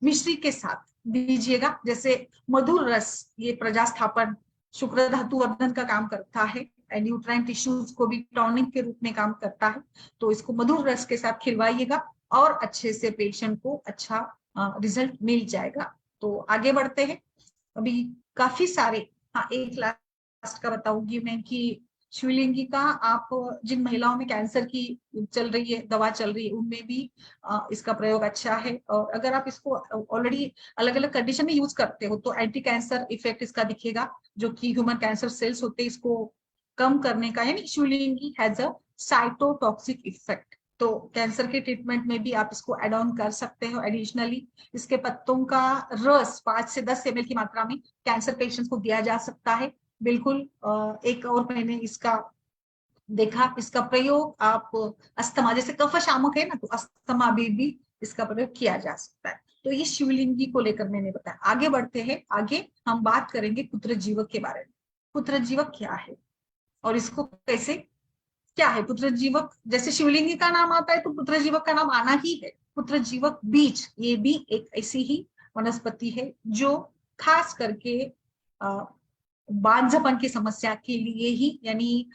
मिश्री के साथ दीजिएगा। जैसे मधुर रस ये प्रजास्थापन, शुक्र धातु वर्धन का काम करता है एंड यूट्राइन टिश्यूज को भी टॉनिक के रूप में काम करता है। तो इसको मधुर रस के साथ खिलवाइएगा और अच्छे से पेशेंट को अच्छा रिजल्ट मिल जाएगा। तो आगे बढ़ते हैं। अभी काफी सारे, हाँ एक लास्ट का बताऊंगी मैं कि शिवलिंगी का आप जिन महिलाओं में कैंसर की चल रही है, दवा चल रही है, उनमें भी इसका प्रयोग अच्छा है। और अगर आप इसको ऑलरेडी अलग अलग कंडीशन में यूज करते हो तो एंटी कैंसर इफेक्ट इसका दिखेगा, जो कि ह्यूमन कैंसर सेल्स होते हैं इसको कम करने का, यानी शिवलिंगी हैज अ साइटोटॉक्सिक इफेक्ट। तो कैंसर के ट्रीटमेंट में भी आप इसको एड ऑन कर सकते हो। एडिशनली इसके पत्तों का रस 5 से 10 ml की मात्रा में कैंसर पेशेंट्स को दिया जा सकता है। बिल्कुल। एक और मैंने इसका देखा, इसका प्रयोग आप अस्थमा, जैसे कफ शामक है ना, तो अस्थमा भी इसका प्रयोग किया जा सकता है। तो ये शिवलिंगी को लेकर मैंने बताया। आगे बढ़ते हैं। आगे हम बात करेंगे पुत्र जीवक के बारे में। पुत्र जीवक क्या है और इसको कैसे, क्या है पुत्र जीवक। जैसे शिवलिंगी का नाम आता है तो पुत्र जीवक का नाम आना ही है। पुत्र जीवक बीज, ये भी एक ऐसी ही वनस्पति है जो खास करके बांझपन की समस्या के लिए ही, यानी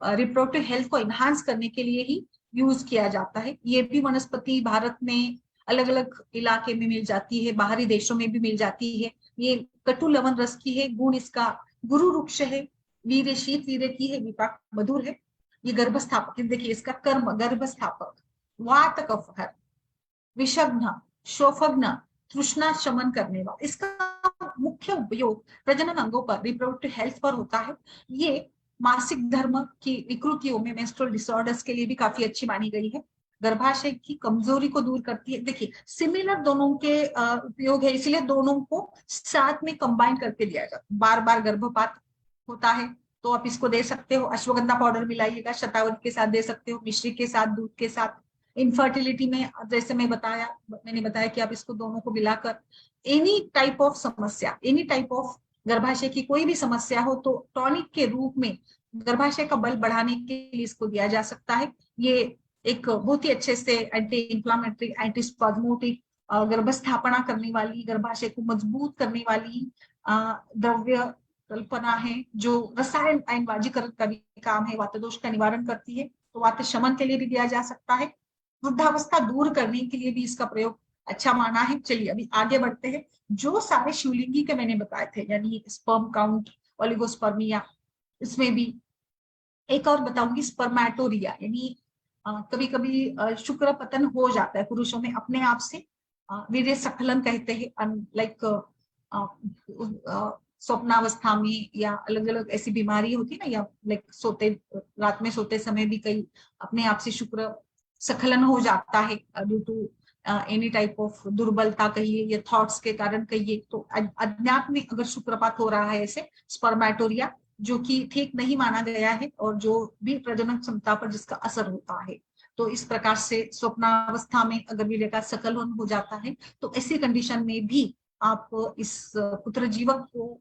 रिप्रोडक्टिव हेल्थ को एनहांस करने के लिए ही यूज किया जाता है। ये भी वनस्पति भारत में अलग अलग इलाके में मिल जाती है, बाहरी देशों में भी मिल जाती है। ये कटु लवण रस की है। गुण इसका गुरु वृक्ष है, वीर्य शीत वीर्य की है, विपाक मधुर है। ये गर्भस्थापक, देखिए इसका कर्म गर्भस्थापक, वात कफहर, विषघ्न, शोफघ्न, तृष्णा शमन करने वाला। इसका मुख्य उपयोग प्रजनन अंगों पर, रिप्रोडक्टिव हेल्थ पर होता है। ये मासिक धर्म की विकृतियों में, मेंस्ट्रुअल डिसऑर्डर्स के लिए भी काफी अच्छी मानी गई है। गर्भाशय की कमजोरी को दूर करती है। देखिए सिमिलर दोनों के उपयोग है, इसलिए दोनों को साथ में कंबाइन करके दिया जाता है। बार बार गर्भपात होता है तो आप इसको दे सकते हो। अश्वगंधा पाउडर मिलाइएगा, शतावरी के साथ दे सकते हो, मिश्री के साथ, दूध के साथ। इनफर्टिलिटी में जैसे मैंने बताया कि आप इसको दोनों को मिलाकर एनी टाइप ऑफ समस्या, एनी टाइप ऑफ गर्भाशय की कोई भी समस्या हो तो टॉनिक के रूप में गर्भाशय का बल बढ़ाने के लिए इसको दिया जा सकता है। ये एक बहुत ही अच्छे से एंटी इंफ्लामेटरी, एंटी स्पाज्मोटिक, गर्भस्थापना करने वाली, गर्भाशय को मजबूत करने वाली द्रव्य कल्पना है, जो रसायन आयनबाजीकरण का भी काम है। वात दोष का निवारण करती है, तो वात शमन के लिए भी दिया जा सकता है। वृद्धावस्था दूर करने के लिए भी इसका प्रयोग अच्छा माना है। चलिए अभी आगे बढ़ते हैं। जो सारे शिवलिंगी के मैंने बताए थे, यानी स्पर्म काउंट, ओलिगोस्पर्मिया, इसमें भी एक और बताऊंगी स्पर्मेटोरिया, यानी कभी कभी शुक्र पतन हो जाता है पुरुषों में अपने आप से, वीर्य स्खलन कहते हैं। लाइक स्वप्नावस्था में या अलग अलग ऐसी बीमारी होती है ना, या लाइक सोते, रात में सोते समय भी कई अपने आप से शुक्र स्खलन हो जाता है due to any type of दुर्बलता कहिए या थॉट्स के कारण कहिए। तो अज्ञात में अगर शुक्रपात हो रहा है ऐसे स्पर्मेटोरिया, जो कि ठीक नहीं माना गया है और जो भी प्रजनन क्षमता पर जिसका असर होता है, तो इस प्रकार से स्वप्नावस्था में अगर वीर्य का स्खलन हो जाता है तो ऐसी कंडीशन में भी आप इस पुत्र जीवक को,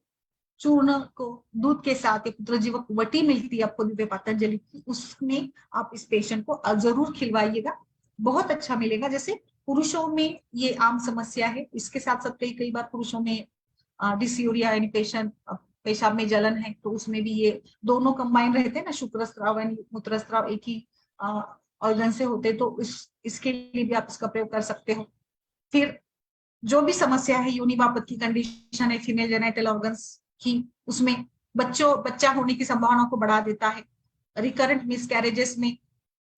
चूर्ण को दूध के साथ, एक पुत्र जीवक वटी मिलती है आपको दिव्य पतंजलि की, उसमें आप इस पेशेंट को जरूर खिलवाइएगा, बहुत अच्छा मिलेगा। जैसे पुरुषों में ये आम समस्या है, इसके साथ साथ कई बार पुरुषों में डिस्यूरिया यानी पेशाब में जलन है, तो उसमें भी ये दोनों कंबाइन रहते हैं ना, शुक्र स्राव यानी मूत्र स्राव एक ही ऑर्गन से होते, तो इसके लिए भी आप इसका प्रयोग कर सकते हो। फिर जो भी समस्या है, योनिवापत की कंडीशन है, फीमेल जेनिटल ऑर्गन्स की, उसमें बच्चा होने की संभावना को बढ़ा देता है। रिकरेंट मिसकैरेजेस में,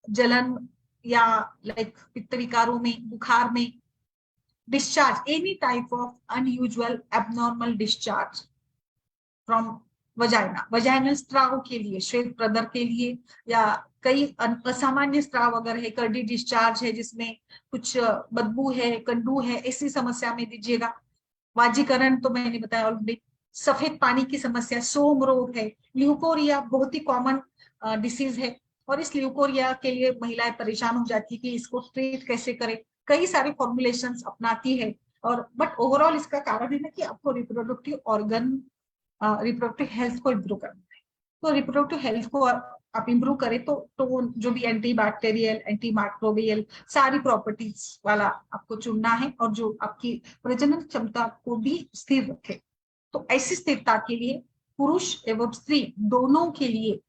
जलन या लाइक पित्त विकारों में, बुखार में, discharge, any type of unusual abnormal discharge from vagina, vaginal स्त्राव के लिए, श्वेत प्रदर के लिए, या कई असामान्य स्त्राव अगर है, कर्डी डिस्चार्ज है जिसमें कुछ बदबू है, कंडू है, ऐसी समस्या में दीजिएगा। वाजीकरण तो मैंने बताया ऑलरेडी। सफेद पानी की समस्या, सोम रोग है, ल्यूकोरिया बहुत ही कॉमन डिसीज है, और इस ल्यूकोरिया के लिए महिलाएं परेशान हो जाती है कि इसको ट्रीट कैसे करें, कई सारे फॉर्मुलेशंस अपनाती है। और बट ओवरऑल इसका कारण है ना कि आपको रिप्रोडक्टिव ऑर्गन, रिप्रोडक्टिव हेल्थ को इम्प्रूव करना है। तो रिप्रोडक्टिव हेल्थ को आप इम्प्रूव करें तो जो भी एंटी बैक्टीरियल, एंटी माइक्रोबियल सारी प्रॉपर्टीज वाला आपको चुनना है, और जो आपकी प्रजनन क्षमता को भी स्थिर रखे। तो ऐसी स्थिरता के लिए पुरुष एवं स्त्री दोनों के लिए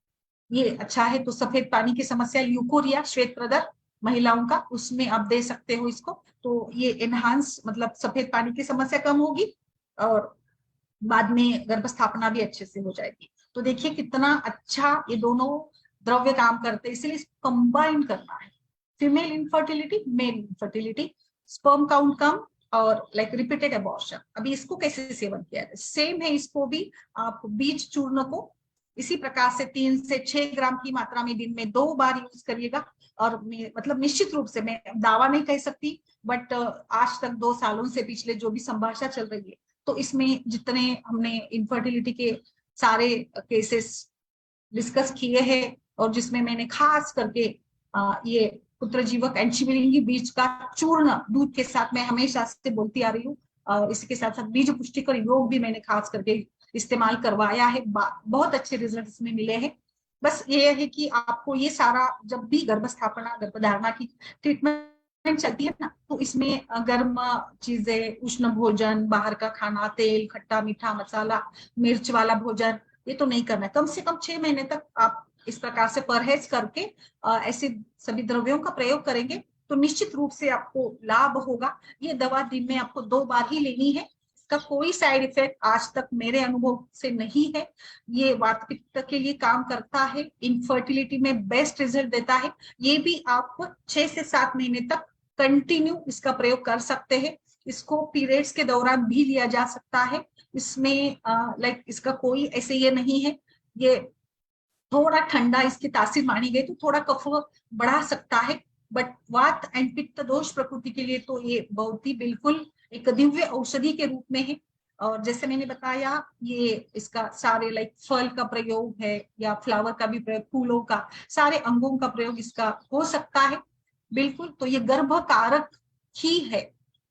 ये अच्छा है। तो सफेद पानी की समस्या, ल्यूकोरिया, श्वेत प्रदर महिलाओं का, उसमें आप दे सकते हो इसको। तो ये एनहांस, मतलब सफेद पानी की समस्या कम होगी और बाद में गर्भस्थापना भी अच्छे से हो जाएगी। तो देखिए कितना अच्छा ये दोनों द्रव्य काम करते हैं, इसलिए इसको कंबाइन करना है। Female infertility, male infertility, sperm count कम और लाइक रिपीटेड अबॉर्शन। अभी इसको कैसे सेवन किया जाए, सेम है। इसको भी आप बीज चूर्ण को इसी प्रकार से 3 से 6 ग्राम की मात्रा में दिन में 2 बार यूज करिएगा। और मतलब निश्चित रूप से मैं दावा नहीं कह सकती, बट आज तक 2 सालों से पिछले जो भी संभाषा चल रही है, तो इसमें जितने हमने इनफर्टिलिटी के सारे केसेस डिस्कस किए हैं, और जिसमें मैंने खास करके ये पुत्र जीवक एंशिबिलिंगी बीज का चूर्ण दूध के साथ मैं हमेशा से बोलती आ रही हूँ, इसके साथ साथ बीज पुष्टिकर योग भी मैंने खास करके इस्तेमाल करवाया है। बहुत अच्छे रिजल्ट इसमें मिले हैं। बस ये है कि आपको ये सारा, जब भी गर्भस्थापना, गर्भधारणा की ट्रीटमेंट चलती है ना, तो इसमें गर्म चीजें, उष्ण भोजन, बाहर का खाना, तेल, खट्टा मीठा, मसाला, मिर्च वाला भोजन, ये तो नहीं करना है। कम से कम 6 महीने तक आप इस प्रकार से परहेज करके ऐसे सभी द्रव्यों का प्रयोग करेंगे तो निश्चित रूप से आपको लाभ होगा। ये दवा दिन में आपको 2 बार ही लेनी है। इसका कोई साइड इफेक्ट आज तक मेरे अनुभव से नहीं है। ये वात पित्त के लिए काम करता है, इनफर्टिलिटी में बेस्ट रिजल्ट देता है। ये भी आप 6 से 7 महीने तक कंटिन्यू इसका प्रयोग कर सकते हैं। इसको पीरियड्स के दौरान भी लिया जा सकता है। इसमें लाइक इसका कोई ऐसे ये नहीं है। ये थोड़ा ठंडा इसकी तासीर मानी गई तो थोड़ा कफ बढ़ा सकता है, बट वात एंड पित्त दोष प्रकृति के लिए तो ये बहुत ही बिल्कुल एक दिव्य औषधि के रूप में है। और जैसे मैंने बताया, ये इसका सारे लाइक फल का प्रयोग है या फ्लावर का भी प्रयोग, फूलों का, सारे अंगों का प्रयोग इसका हो सकता है बिल्कुल। तो ये गर्भ कारक ही है।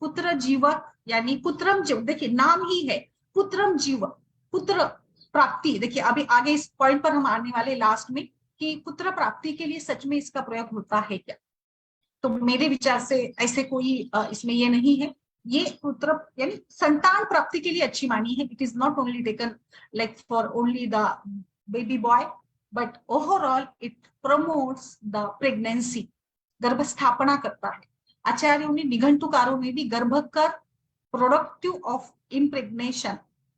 पुत्र जीवक यानी पुत्रम जीव, देखिए नाम ही है पुत्रम जीवक, पुत्र प्राप्ति। देखिए अभी आगे इस पॉइंट पर हम आने वाले लास्ट में कि पुत्र प्राप्ति के लिए सच में इसका प्रयोग होता है क्या। तो मेरे विचार से ऐसे कोई इसमें ये नहीं है। ये पुत्र यानी संतान प्राप्ति के लिए अच्छी मानी है। It is not only taken like for only the baby boy, but overall it promotes the pregnancy, गर्भस्थापना करता है। आचार्यों ने, निघंटुकारों ने भी गर्भकर प्रोडक्टिव ऑफ इम्प्रेग्नेशन,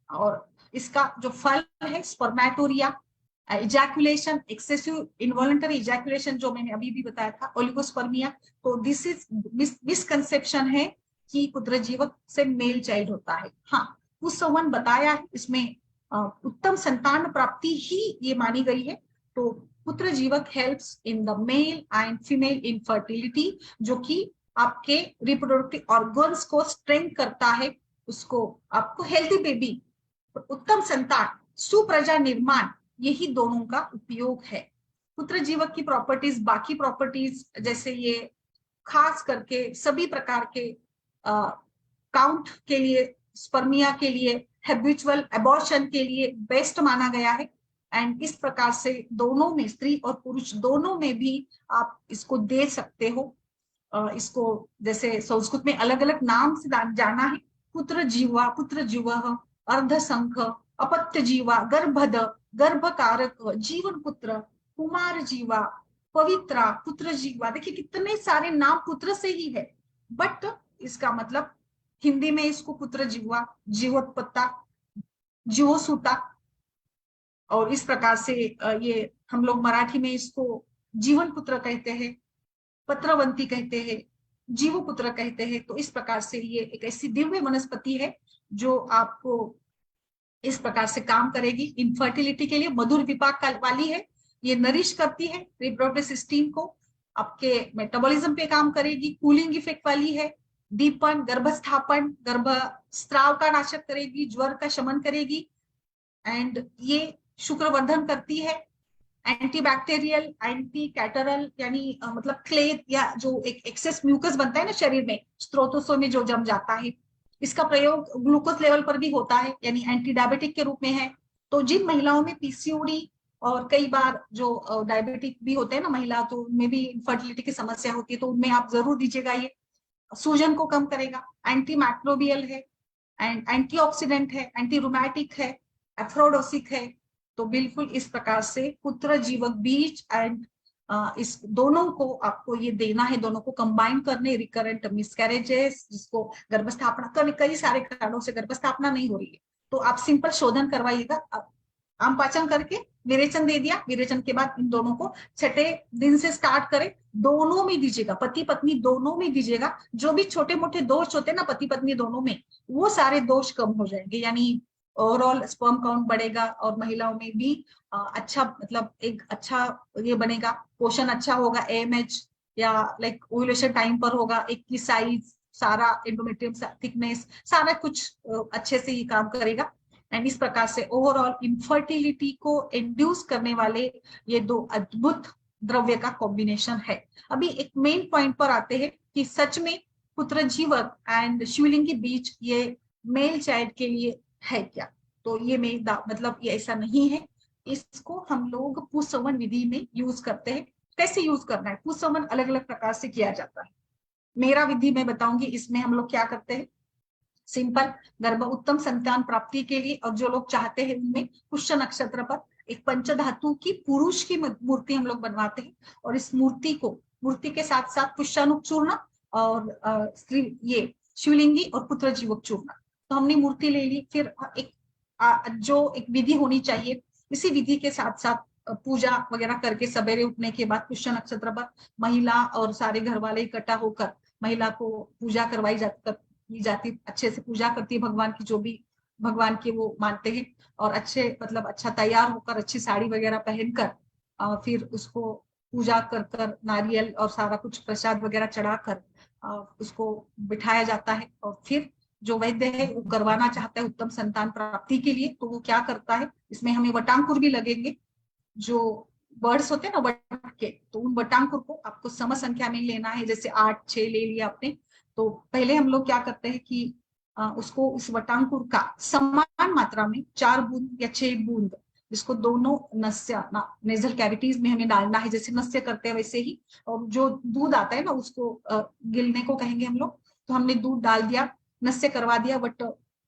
और इसका जो फल है spermatorrhoea, ejaculation, excessive involuntary ejaculation जो मैंने अभी भी बताया था, ओलिगोस्पर्मिया। तो दिस इज मिसकंसेप्शन है कि पुत्र जीवक से मेल चाइल्ड होता है। हाँ, कुसंवन बताया है, इसमें उत्तम संतान प्राप्ति ही ये मानी गई है। तो पुत्र जीवक helps in the male and female infertility, जो कि आपके रिप्रोडक्टिव ऑर्गन्स को स्ट्रेंथ करता है, उसको आपको हेल्थी बेबी, उत्तम संतान, सुप्रजा निर्माण, यही दोनों का उपयोग है। पुत्र जीवक की प्रॉपर्टीज, बाकी प्रॉपर्टीज जैसे ये खास करके सभी प्रकार के काउंट के लिए, स्पर्मिया के लिए, हैबिचुअल एबॉर्शन के लिए बेस्ट माना गया है। एंड इस प्रकार से दोनों में, स्त्री और पुरुष दोनों में भी आप इसको दे सकते हो। इसको जैसे संस्कृत में अलग अलग नाम से जाना है, पुत्र जीवा, पुत्र जीव, अर्धसंख, अपत्य जीवा, गर्भद, गर्भकारक, जीवन पुत्र, कुमार जीवा, पवित्रा, पुत्र जीवा। देखिए कितने सारे नाम पुत्र से ही है, बट इसका मतलब हिंदी में इसको पुत्र जीवा, जीवोत्पत्ता, जीवोसूता, और इस प्रकार से ये हम लोग मराठी में इसको जीवन पुत्र कहते हैं, पत्रवंती कहते हैं, जीवपुत्र कहते हैं। तो इस प्रकार से ये एक ऐसी दिव्य वनस्पति है जो आपको इस प्रकार से काम करेगी। इनफर्टिलिटी के लिए मधुर विपाक वाली है, ये नरिश करती है रिप्रोडक्टिव सिस्टम को, आपके मेटाबॉलिज्म पे काम करेगी, कूलिंग इफेक्ट वाली है, दीपन, गर्भस्थापन, गर्भस्राव का नाशक करेगी, ज्वर का शमन करेगी, एंड ये शुक्रवर्धन करती है, एंटीबैक्टीरियल, एंटी कैटरल, यानी मतलब क्ले या जो एक एक्सेस म्यूकस बनता है ना शरीर में स्त्रोतों में जो जम जाता है, इसका प्रयोग ग्लूकोज लेवल पर भी होता है, यानी एंटी डायबिटिक के रूप में है। तो जिन महिलाओं में पीसीओडी और कई बार जो डायबिटिक भी होते हैं ना महिला, तो उनमें भी इनफर्टिलिटी की समस्या होती है, तो उनमें आप जरूर दीजिएगा। ये सूजन को कम करेगा, एंटी माइक्रोबियल है, एंड एंटीऑक्सीडेंट है, एंटी रूमैटिक है, एफ्रोडोसिक है। तो बिल्कुल इस प्रकार से पुत्र जीवक बीज एंड इस दोनों को आपको ये देना है, दोनों को कंबाइन करने। रिकरेंट मिसकैरेजेस, जिसको गर्भस्थापना कई सारे कारणों से गर्भस्थापना नहीं हो रही है, तो आप सिंपल शोधन करवाइएगा। आम पाचन करके विरेचन दे दिया, विरेचन के बाद इन दोनों को छठे दिन से स्टार्ट करें, दोनों में दीजिएगा, पति पत्नी दोनों में दीजिएगा। जो भी छोटे मोटे दोष होते हैं ना पति पत्नी दोनों में, वो सारे दोष कम हो जाएंगे, यानी ओवरऑल स्पर्म काउंट बढ़ेगा और महिलाओं में भी अच्छा, मतलब एक अच्छा ये बनेगा, पोषण अच्छा होगा, एएमएच या लाइक ओव्यूलेशन टाइम पर होगा, एक की साइज, सारा एंडोमेट्रियम थिकनेस, सारा कुछ अच्छे से ये काम करेगा। एंड इस प्रकार से ओवरऑल इनफर्टिलिटी को इंड्यूस करने वाले ये दो अद्भुत द्रव्य का कॉम्बिनेशन है। अभी एक मेन पॉइंट पर आते हैं कि सच में पुत्र जीवक एंड शिवलिंगी बीज ये मेल चाइल्ड के लिए है क्या? तो ये मतलब ये ऐसा नहीं है। इसको हम लोग पुंसवन विधि में यूज करते हैं। कैसे यूज करना है? पुंसवन अलग अलग प्रकार से किया जाता है। मेरा विधि मैं बताऊंगी, इसमें हम लोग क्या करते हैं, सिंपल गर्भ उत्तम संतान प्राप्ति के लिए, और जो लोग चाहते हैं उनमें पुष्य नक्षत्र पर एक पंचधातु की पुरुष की मूर्ति हम लोग बनवाते हैं, और इस मूर्ति के साथ साथ पुष्यानुक चूर्ण और ये शिवलिंगी और पुत्र जीवक चूर्ण, तो हमने मूर्ति ले ली। फिर एक जो एक विधि होनी चाहिए, इसी विधि के साथ साथ पूजा वगैरह करके सवेरे उठने के बाद पुष्य नक्षत्र पर महिला और सारे घर वाले इकट्ठा होकर महिला को पूजा करवाई जाती, अच्छे से पूजा करती है भगवान की, जो भी भगवान के वो मानते हैं, और अच्छे मतलब अच्छा तैयार होकर अच्छी साड़ी वगैरह पहनकर फिर उसको पूजा कर नारियल और सारा कुछ प्रसाद वगैरह चढ़ाकर उसको बिठाया जाता है। और फिर जो वैद्य है वो करवाना चाहता है उत्तम संतान प्राप्ति के लिए, तो वो क्या करता है, इसमें हमें वटांकुर भी लगेंगे, जो वर्ड्स होते हैं ना वट के, तो उन वटांकुर को आपको सम संख्या में लेना है, जैसे 8 6 ले लिया आपने। तो पहले हम लोग क्या करते हैं कि उसको उस वटांकुर का समान मात्रा में 4 बूंद या 6 बूंद, जिसको दोनों नस्य नेजल कैविटीज में हमें डालना है, जैसे नस्य करते हैं वैसे ही। और जो दूध आता है ना उसको गिलने को कहेंगे हम लोग, तो हमने दूध डाल दिया, नस्य करवा दिया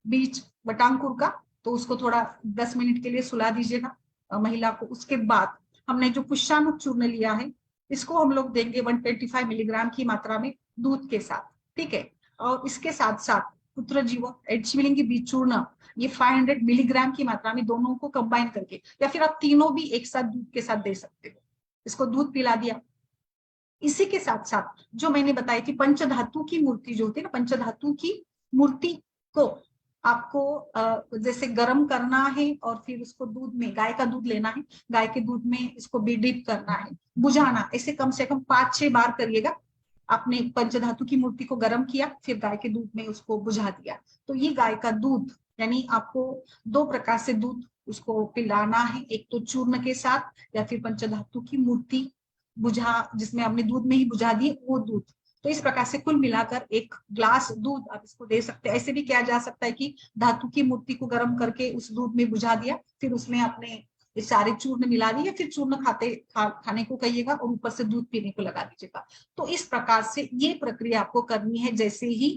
बीज वटांकुर का, तो उसको थोड़ा 10 मिनट के लिए सुला दीजिएगा महिला को। उसके बाद हमने जो पुष्यानुक चूर्ण लिया है, इसको हम लोग देंगे 125 मिलीग्राम की मात्रा में दूध के साथ, ठीक है। और इसके साथ साथ पुत्र जीवक एंड शिवलिंगी बीज चूर्ण, ये 500 मिलीग्राम की मात्रा में दोनों को कंबाइन करके, या फिर आप तीनों भी एक साथ दूध के साथ दे सकते हो। इसको दूध पिला दिया। इसी के साथ साथ जो मैंने बताई थी पंचधातु की मूर्ति जो होती है ना, पंचधातु की मूर्ति को आपको जैसे गर्म करना है, और फिर उसको दूध में, गाय का दूध लेना है, गाय के दूध में इसको भी डिप करना है, बुझाना, ऐसे कम से कम 5-6 बार करिएगा। आपने पंचधातु की मूर्ति को गर्म किया, फिर गाय के दूध में उसको बुझा दिया, तो ये गाय का दूध, यानी आपको 2 प्रकार से दूध उसको पिलाना है, एक तो चूर्ण के साथ, या फिर पंचधातु की मूर्ति जिसमें आपने दूध में ही बुझा दिए वो दूध। तो इस प्रकार से कुल मिलाकर 1 ग्लास दूध आप इसको दे सकते हैं। ऐसे भी किया जा सकता है कि धातु की मूर्ति को गर्म करके उस दूध में बुझा दिया, फिर उसमें आपने ये सारे चूर्ण मिला दिए, फिर चूर्ण खाने को कहिएगा और ऊपर से दूध पीने को लगा दीजिएगा। तो इस प्रकार से ये प्रक्रिया आपको करनी है। जैसे ही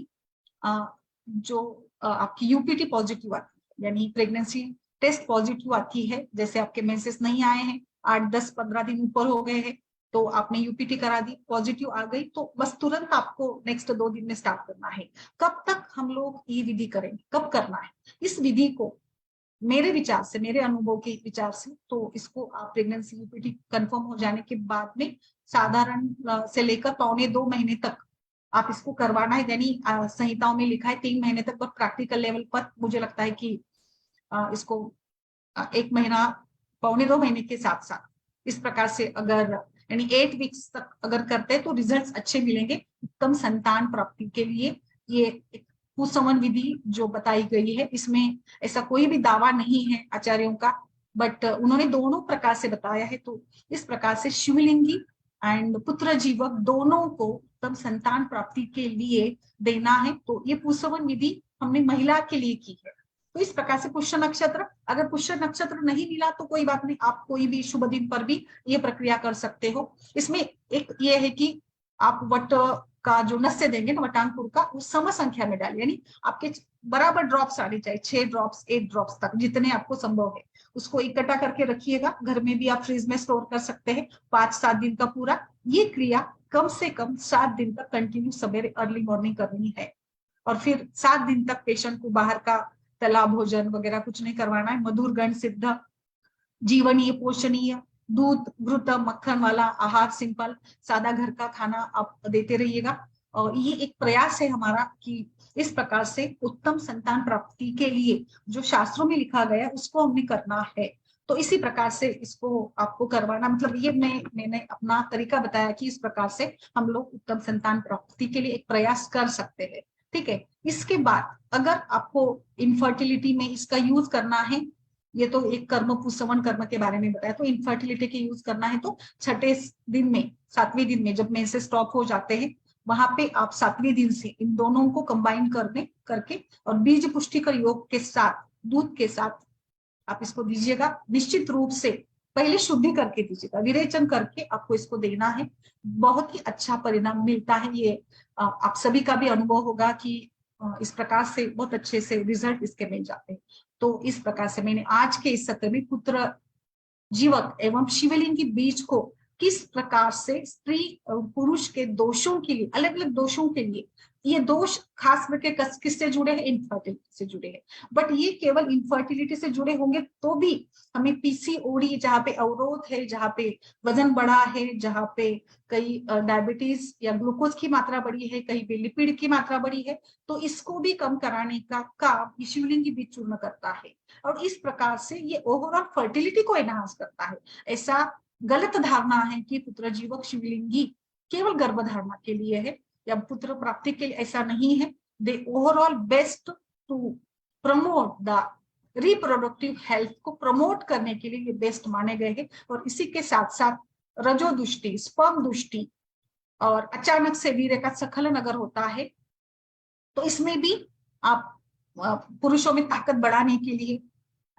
आपकी यूपीटी पॉजिटिव आती है, यानी प्रेगनेंसी टेस्ट पॉजिटिव आती है, जैसे आपके मेंसेस नहीं आए हैं, 8 10 15 दिन ऊपर हो गए हैं, तो आपने यूपीटी करा दी, पॉजिटिव आ गई, तो बस तुरंत आपको नेक्स्ट 2 दिन में स्टार्ट करना है। कब तक हम लोग ये विधि करेंगे, कब करना है इस विधि को? मेरे विचार से, मेरे अनुभव के विचार से, तो इसको आप प्रेगनेंसी यूपीटी कंफर्म हो जाने के बाद में साधारण से लेकर 1.25-2 महीने तक आप इसको करवाना है। यानी संहिताओं में लिखा है 3 महीने तक, और प्रैक्टिकल लेवल पर मुझे लगता है कि इसको 1 महीना, 1.25 महीने के साथ साथ इस प्रकार से अगर यानी 8 वीक्स तक अगर करते हैं तो रिजल्ट्स अच्छे मिलेंगे उत्तम संतान प्राप्ति के लिए। ये एक कुसंवन विधि जो बताई गई है, इसमें ऐसा कोई भी दावा नहीं है आचार्यों का, बट उन्होंने दोनों प्रकार से बताया है। तो इस प्रकार से शिवलिंगी एंड पुत्र जीवक दोनों को उत्तम संतान प्राप्ति के लिए देना है। तो ये कुसंवन विधि हमने महिला के लिए की है। तो इस प्रकार से पुष्य नक्षत्र, अगर पुष्य नक्षत्र नहीं मिला तो कोई बात नहीं, आप कोई भी शुभ दिन पर भी ये प्रक्रिया कर सकते हो। इसमें एक ये है कि आप वट का जो नस्य देंगे ना, वटांकुर का, वो सम संख्या में डालिए, यानी आपके बराबर ड्रॉप्स आने चाहिए, 6 ड्रॉप्स 8 ड्रॉप्स तक जितने आपको संभव है उसको इकट्ठा करके रखिएगा। घर में भी आप फ्रिज में स्टोर कर सकते हैं 5-7 दिन का पूरा। ये क्रिया कम से कम 7 दिन तक कंटिन्यू सवेरे अर्ली मॉर्निंग करनी है, और फिर 7 दिन तक पेशेंट को बाहर का तला भोजन वगैरह कुछ नहीं करवाना है। मधुर गण सिद्ध जीवनीय पोषणीय दूध घृत मक्खन वाला आहार, सिंपल सादा घर का खाना आप देते रहिएगा। और ये एक प्रयास है हमारा कि इस प्रकार से उत्तम संतान प्राप्ति के लिए जो शास्त्रों में लिखा गया उसको हमने करना है। तो इसी प्रकार से इसको आपको करवाना, मतलब ये मैंने अपना तरीका बताया कि इस प्रकार से हम लोग उत्तम संतान प्राप्ति के लिए एक प्रयास कर सकते हैं। ठीक है। इसके बाद अगर आपको इनफर्टिलिटी में इसका यूज करना है, ये तो एक कर्म पुंसवन कर्म के बारे में बताया, तो इनफर्टिलिटी के यूज करना है तो 6ठे दिन में 7वें दिन में जब मेंसेस स्टॉप हो जाते हैं, वहां पे आप 7वें दिन से इन दोनों को कंबाइन करके और बीज पुष्टिकर योग के साथ दूध के साथ आप इसको दीजिएगा। निश्चित रूप से पहले शुद्धि करके दीजिएगा, विरेचन करके आपको इसको देना है। बहुत ही अच्छा परिणाम मिलता है। ये आप सभी का भी अनुभव होगा कि इस प्रकार से बहुत अच्छे से रिजल्ट इसके मिल जाते हैं। तो इस प्रकार से मैंने आज के इस सत्र में पुत्र जीवक एवं शिवलिंग के बीज को किस प्रकार से स्त्री और पुरुष के दोषों के लिए, अलग अलग दोषों के लिए, ये दोष खास करके किससे जुड़े हैं, इनफर्टिलिटी से जुड़े हैं। बट ये केवल इनफर्टिलिटी से जुड़े होंगे तो भी हमें पीसीओडी, जहाँ पे अवरोध है, जहाँ पे वजन बढ़ा है, जहाँ पे कई डायबिटीज या ग्लूकोज की मात्रा बढ़ी है, कहीं पे लिपिड की मात्रा बढ़ी है, तो इसको भी कम कराने का काम शिवलिंग की बीज चूर्ण करता है। और इस प्रकार से ये ओवरऑल फर्टिलिटी को एनहांस करता है। ऐसा गलत धारणा है कि पुत्र जीवक शिवलिंगी केवल गर्भधारणा के लिए है या पुत्र प्राप्ति के लिए, ऐसा नहीं है। They overall best to promote the reproductive health को प्रमोट करने के लिए ये बेस्ट माने गए हैं। और इसी के साथ साथ रजो दुष्टि, स्पर्म दुष्टि और अचानक से वीर्य का स्खलन अगर होता है तो इसमें भी आप पुरुषों में ताकत बढ़ाने के लिए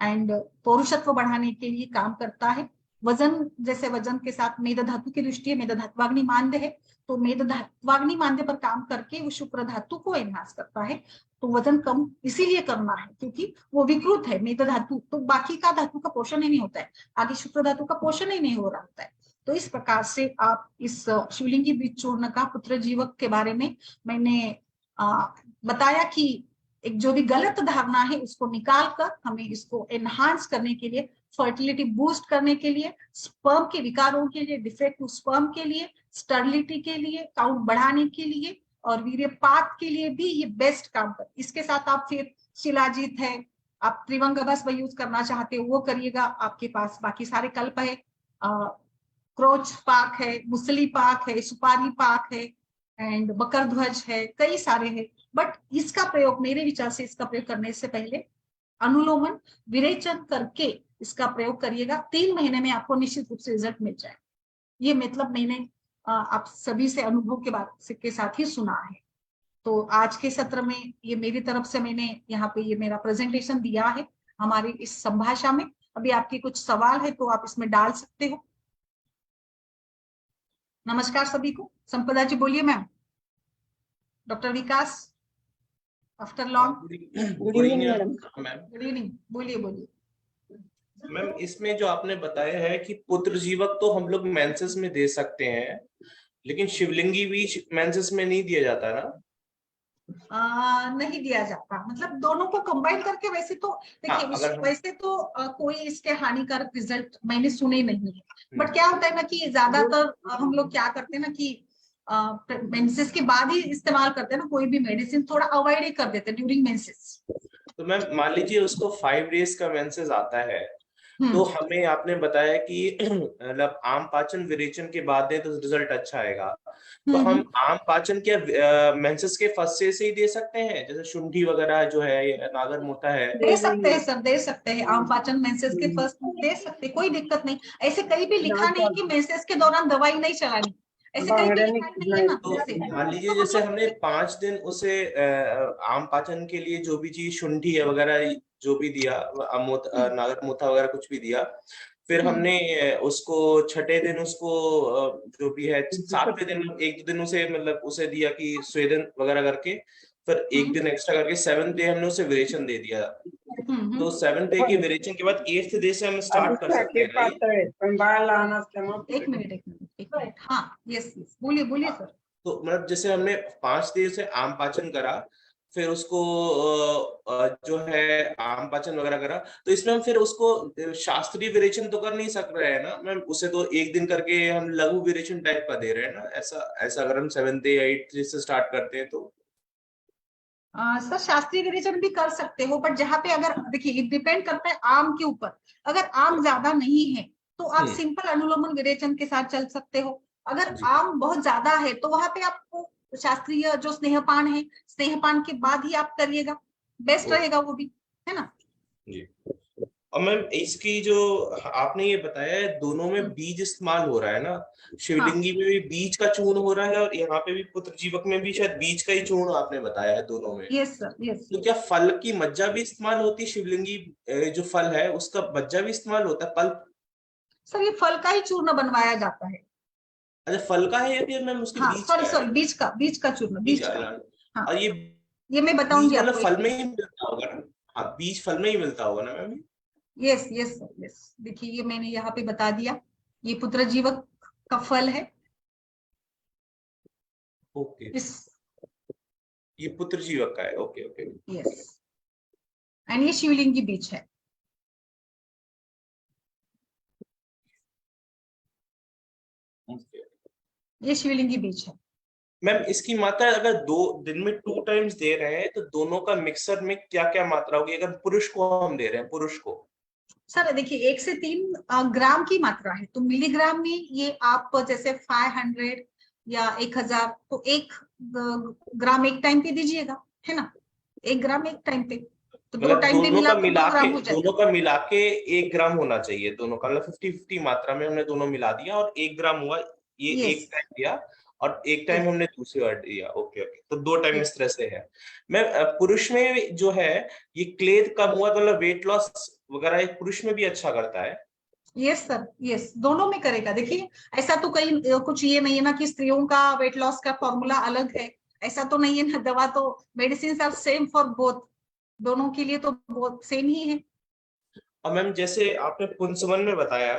एंड पौरुषत्व बढ़ाने के लिए काम करता है। वजन, जैसे वजन के साथ मेद धातु की दृष्टि है, मेद धात्वाग्नि मांद्य है, तो मेद धात्वाग्नि मांद्य पर काम करके वो शुक्र धातु को एनहांस करता है। तो वजन कम इसीलिए करना है क्योंकि वो विकृत है मेद धातु, तो बाकी का धातु का पोषण ही नहीं होता है, आगे शुक्र धातु का पोषण ही नहीं हो रहा होता है। तो इस प्रकार से आप इस शिवलिंगी बीज चूर्ण का पुत्र जीवक के बारे में मैंने बताया कि एक जो भी गलत धारणा है उसको निकाल कर हमें इसको एनहांस करने के लिए, फर्टिलिटी बूस्ट करने के लिए, स्पर्म के विकारों के लिए, डिफेक्टिव स्पर्म के लिए, स्टर्लिटी के लिए, काउंट बढ़ाने के लिए और वीर्यपात के लिए भी ये बेस्ट काम कर। इसके साथ आप फिर शिलाजीत है, आप त्रिवंग भस्म यूज करना चाहते हो वो करिएगा, आपके पास बाकी सारे कल्प है, क्रोच पाक है, मुसली पाक है, सुपारी पाक है एंड बकर ध्वज है, कई सारे हैं। बट इसका प्रयोग मेरे विचार से इसका प्रयोग करने से पहले अनुलोमन विरेचन करके इसका प्रयोग करिएगा। 3 महीने में आपको निश्चित रूप से रिजल्ट मिल जाए। ये मतलब मैंने आप सभी से अनुभव के साथ ही सुना है। तो आज के सत्र में ये मेरी तरफ से मैंने यहाँ पे ये मेरा प्रेजेंटेशन दिया है हमारी इस संभाषा में। अभी आपके कुछ सवाल है तो आप इसमें डाल सकते हो। नमस्कार सभी को। संपदा जी बोलिए ma'am. Doctor Vikas after long. Good evening madam. Good evening, बोलिए बोलिए मैम। इसमें जो आपने बताया है कि पुत्र जीवक तो हम लोग मेंसेस में दे सकते हैं, लेकिन शिवलिंगी बीज मेंसेस में नहीं दिया जाता ना? नहीं दिया जाता, मतलब दोनों को कंबाइन करके। वैसे तो देखिए वैसे तो कोई इसके हानिकारक रिजल्ट मैंने सुने नहीं है, बट क्या होता है ना कि ज्यादातर हम लोग क्या करते हैं ना कि मेंसेस के बाद ही इस्तेमाल करते हैं ना, कोई भी मेडिसिन थोड़ा अवॉइड ही कर देते हैं ड्यूरिंग मेंसेस। तो मैम मान लीजिए उसको 5 डेज का मेंसेस आता है, तो हमें आपने बताया कि मतलब आम पाचन विरेचन के बाद दें तो रिजल्ट अच्छा आएगा। तो हम आम पाचन क्या मेंसेस के फर्स्ट से ही दे सकते हैं, जैसे शुंठी वगैरह जो है, ये नागर मोटा है? दे सकते हैं सर, दे सकते हैं, आम पाचन मेंसेस के फर्स्ट दे सकते हैं, कोई दिक्कत नहीं। ऐसे कहीं भी लिखा नहीं कि मेंसेस के दौरान दवाई नहीं चलानी, ऐसे कहीं भी लिखा नहीं है ना। तो मान लीजिए जैसे हमने 5 दिन उसे आम पाचन के लिए जो भी चीज शुंठी है वगैरह जो भी दिया, नागर मोथा वगैरह कुछ भी दिया, फिर हमने उसको छठे दिन उसको जो भी है 7वें दिन 1-2 दिन उसे मतलब उसे दिया कि स्वेदन वगैरह करके, फिर 1 दिन एक्स्ट्रा करके 7th डे हमने उसे विरेचन दे दिया। तो 7th डे के विरेचन के बाद 8th डे से हम स्टार्ट कर सकते हैं ना? एक मिनट, हाँ, यस यस, बोलिए बोलिए सर। तो मतलब जैसे हमने 5 दिन से आम पाचन करा, फिर उसको जो है आम पाचन वगैरह करा, तो इसमें हम फिर उसको शास्त्रीय विरेचन तो कर नहीं सक रहे हैं ना मैम? उसे तो 1 दिन करके हम लघु विरेचन टाइप का दे रहे हैं ना, ऐसा ऐसा अगर हम 7th डे 8th डे से स्टार्ट करते हैं तो? सर शास्त्रीय विरेचन भी कर सकते हो, बट जहाँ पे अगर देखिए डिपेंड करता है आम के ऊपर। अगर आम ज्यादा नहीं है तो आप सिंपल अनुलोमन विरेचन के साथ चल सकते हो। अगर आम बहुत ज्यादा है तो वहां पे आपको शास्त्रीय जो स्नेहपान है, स्नेहपान के बाद ही आप करिएगा, बेस्ट रहेगा वो भी, है ना। जी। और मैम इसकी जो आपने ये बताया है, दोनों में बीज इस्तेमाल हो रहा है ना? शिवलिंगी में भी बीज का चूर्ण हो रहा है, और यहाँ पे भी पुत्र जीवक में भी शायद बीज का ही चूर्ण आपने बताया है दोनों में। Yes sir, yes. तो क्या फल की मज्जा भी इस्तेमाल होती है? शिवलिंगी जो फल है उसका मज्जा भी इस्तेमाल होता है, पल्प? सर ये फल का ही चूर्ण बनवाया जाता है। अच्छा, फल का है या फिर मैम उसके हाँ बीज सॉरी का है? सॉरी, बीज का चूर्ण, बीज बीज का। वाला। हाँ, और ये ये मैं बीज बताऊंगी मतलब आपको फल एक में मिनट। ही मिलता होगा ना? हाँ, बीज फल में ही मिलता होगा ना ma'am? Yes yes sir, yes. देखिए ये मैंने यहाँ पे बता दिया, ये पुत्र जीवक का फल है। ओके, इस ये पुत्र जीवक का है, ओके ओके। यस, एंड ये शिवलिंगी बीज है। ये शिवलिंगी बीज है। मैम इसकी मात्रा अगर 2 दिन में 2 टाइम्स दे रहे हैं तो दोनों का मिक्सर में क्या क्या मात्रा होगी, अगर पुरुष को हम दे रहे हैं, पुरुष को? सर देखिए 1 से 3 ग्राम की मात्रा है, तो मिलीग्राम में ये आप जैसे 500 या 1000, तो 1 ग्राम एक टाइम पे दीजिएगा, है ना। 1 ग्राम एक टाइम पे, तो 2 मतलब टाइम पे मिलाकर 2 ग्राम हो दोनों जाएगा। का मिला के 1 ग्राम होना चाहिए, दोनों का मतलब 50-50 मात्रा में हमने दोनों मिला दिया और 1 ग्राम हुआ। ये यस एक टाइम दिया और एक टाइम यस हमने दूसरी बार दिया, ओके ओके, तो 2 टाइम यस। इस तरह से है। मैं पुरुष में जो है ये क्लेद कम हुआ तो मतलब वेट लॉस वगैरह एक पुरुष में भी अच्छा करता है? यस सर, यस, दोनों में करेगा। देखिए ऐसा तो कहीं कुछ ये नहीं है ना कि स्त्रियों का वेट लॉस का फॉर्मूला अलग है, ऐसा तो नहीं है ना। दवा तो medicine are same for both, दोनों के लिए तो बहुत सेम ही है। और मैम जैसे आपने पुंसवन में बताया,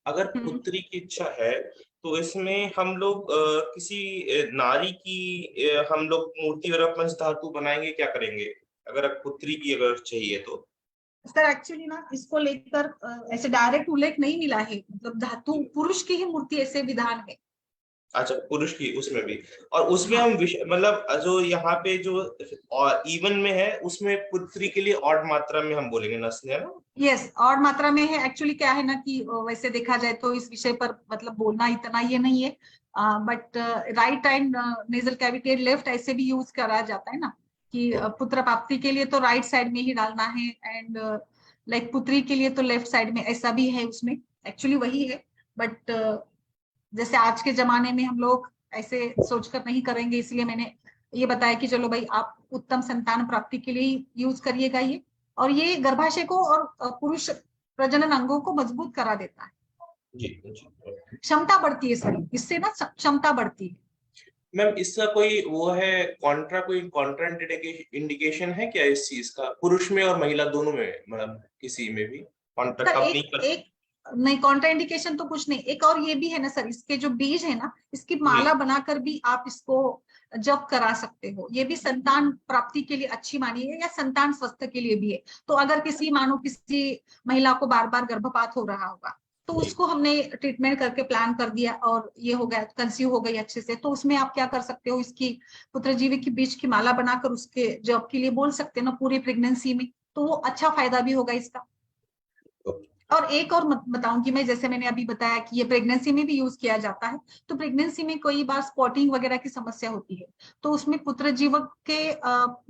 अगर हम्म। पुत्री की इच्छा है तो इसमें हम लोग किसी नारी की हम लोग मूर्ति और पंच धातु बनाएंगे, क्या करेंगे अगर पुत्री की अगर चाहिए तो? सर एक्चुअली ना इसको लेकर ऐसे डायरेक्ट उल्लेख नहीं मिला है, मतलब धातु पुरुष की ही मूर्ति ऐसे विधान है। अच्छा, पुरुष की उसमें भी? और उसमें हाँ हम मतलब जो यहाँ पे जो और इवन में है उसमें पुत्री के लिए ऑड मात्रा में हम बोलेंगे नस्ल, है ना? यस, और मात्रा में है। एक्चुअली क्या है ना कि वैसे देखा जाए तो इस विषय पर मतलब बोलना इतना ये नहीं है, but right and nasal cavity left ऐसे भी यूज करा जाता है ना, कि पुत्र प्राप्ति के लिए तो राइट साइड में ही डालना है, एंड लाइक पुत्री के लिए तो लेफ्ट साइड में, ऐसा भी है उसमें। एक्चुअली वही है, बट जैसे आज के जमाने में हम लोग ऐसे सोचकर नहीं करेंगे, इसलिए मैंने ये बताया कि चलो भाई आप उत्तम संतान प्राप्ति के लिए यूज करिएगा ये, और ये गर्भाशय को और पुरुष प्रजनन अंगों को मजबूत करा देता है। जी जी। क्षमता बढ़ती है सर, इससे ना क्षमता बढ़ती है। मैम इसका कोई वो है कोई कॉन्ट्रा इंडिकेशन है क्या इस चीज का, पुरुष में और महिला दोनों में, मतलब किसी में भी कॉन्ट्रा सर कब नहीं एक कर? एक नहीं, कॉन्ट्राइंडिकेशन तो कुछ नहीं। एक और ये भी है ना सर, इसके जो बीज है ना, इसकी जी। माला बनाकर भी आप इसको जप करा सकते हो, ये भी संतान प्राप्ति के लिए अच्छी मानी है, या संतान स्वास्थ्य के लिए भी है। तो अगर किसी मानो किसी महिला को बार बार गर्भपात हो रहा होगा, तो उसको हमने ट्रीटमेंट करके प्लान कर दिया और ये हो गया, कंसीव हो गई अच्छे से, तो उसमें आप क्या कर सकते हो, इसकी पुत्रजीवी की बीज की माला बनाकर उसके जॉब के लिए बोल सकते हैं ना पूरी प्रेगनेंसी में, तो वो अच्छा फायदा भी होगा इसका। और एक और बताऊंगी मैं, जैसे मैंने अभी बताया कि ये प्रेगनेंसी में भी यूज किया जाता है, तो प्रेगनेंसी में कई बार स्पॉटिंग वगैरह की समस्या होती है, तो उसमें पुत्रजीवक के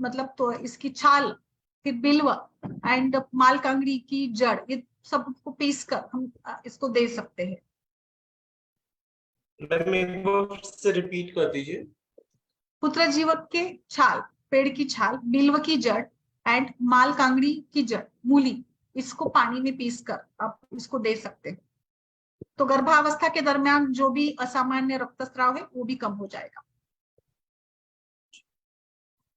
मतलब तो इसकी छाल, फिर बिल्व एंड मालकांगड़ी की जड़, ये सबको पीस कर हम इसको दे सकते हैं। मैम एक बार से रिपीट कर दीजिए। पुत्रजीवक के छाल, पेड़ की छाल, बिल्व की जड़ एंड मालकांगड़ी की जड़, मूली, इसको पानी में पीस कर आप इसको दे सकते हैं, तो गर्भावस्था के दरमियान जो भी असामान्य रक्तस्राव है वो भी कम हो जाएगा।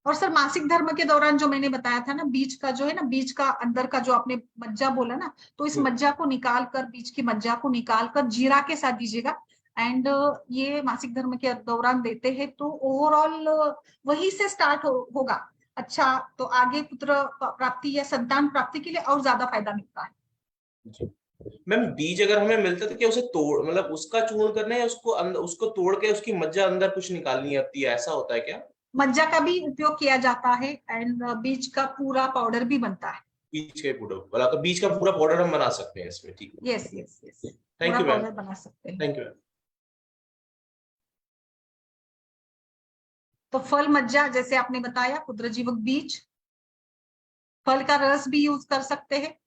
और सर मासिक धर्म के दौरान जो मैंने बताया था ना, बीज का जो है ना, बीज का अंदर का जो आपने मज्जा बोला ना, तो इस मज्जा को निकाल कर, बीज की मज्जा को निकाल कर जीरा के साथ दीजिएगा, एंड ये मासिक धर्म के दौरान देते हैं तो ओवरऑल वही से स्टार्ट होगा। अच्छा, तो आगे पुत्र प्राप्ति या संतान प्राप्ति के लिए और ज्यादा फायदा मिलता है। मैम बीज अगर हमें मिलता है तो क्या उसे तोड़, मतलब उसका चूर्ण करना है या उसको तोड़ के उसकी मज्जा अंदर कुछ निकालनी होती है, ऐसा होता है क्या? मज्जा का भी उपयोग किया जाता है एंड बीज का पूरा पाउडर भी बनता है। बीज के पूरा, मतलब बीज का पूरा पाउडर हम बना सकते हैं इसमें, ठीक है। यस यस यस, थैंक पूरा यू मैम। पाउडर बना सकते हैं। Thank you ma'am. तो फल मज्जा जैसे आपने बताया, पुत्रजीवक बीज, फल का रस भी यूज कर सकते हैं।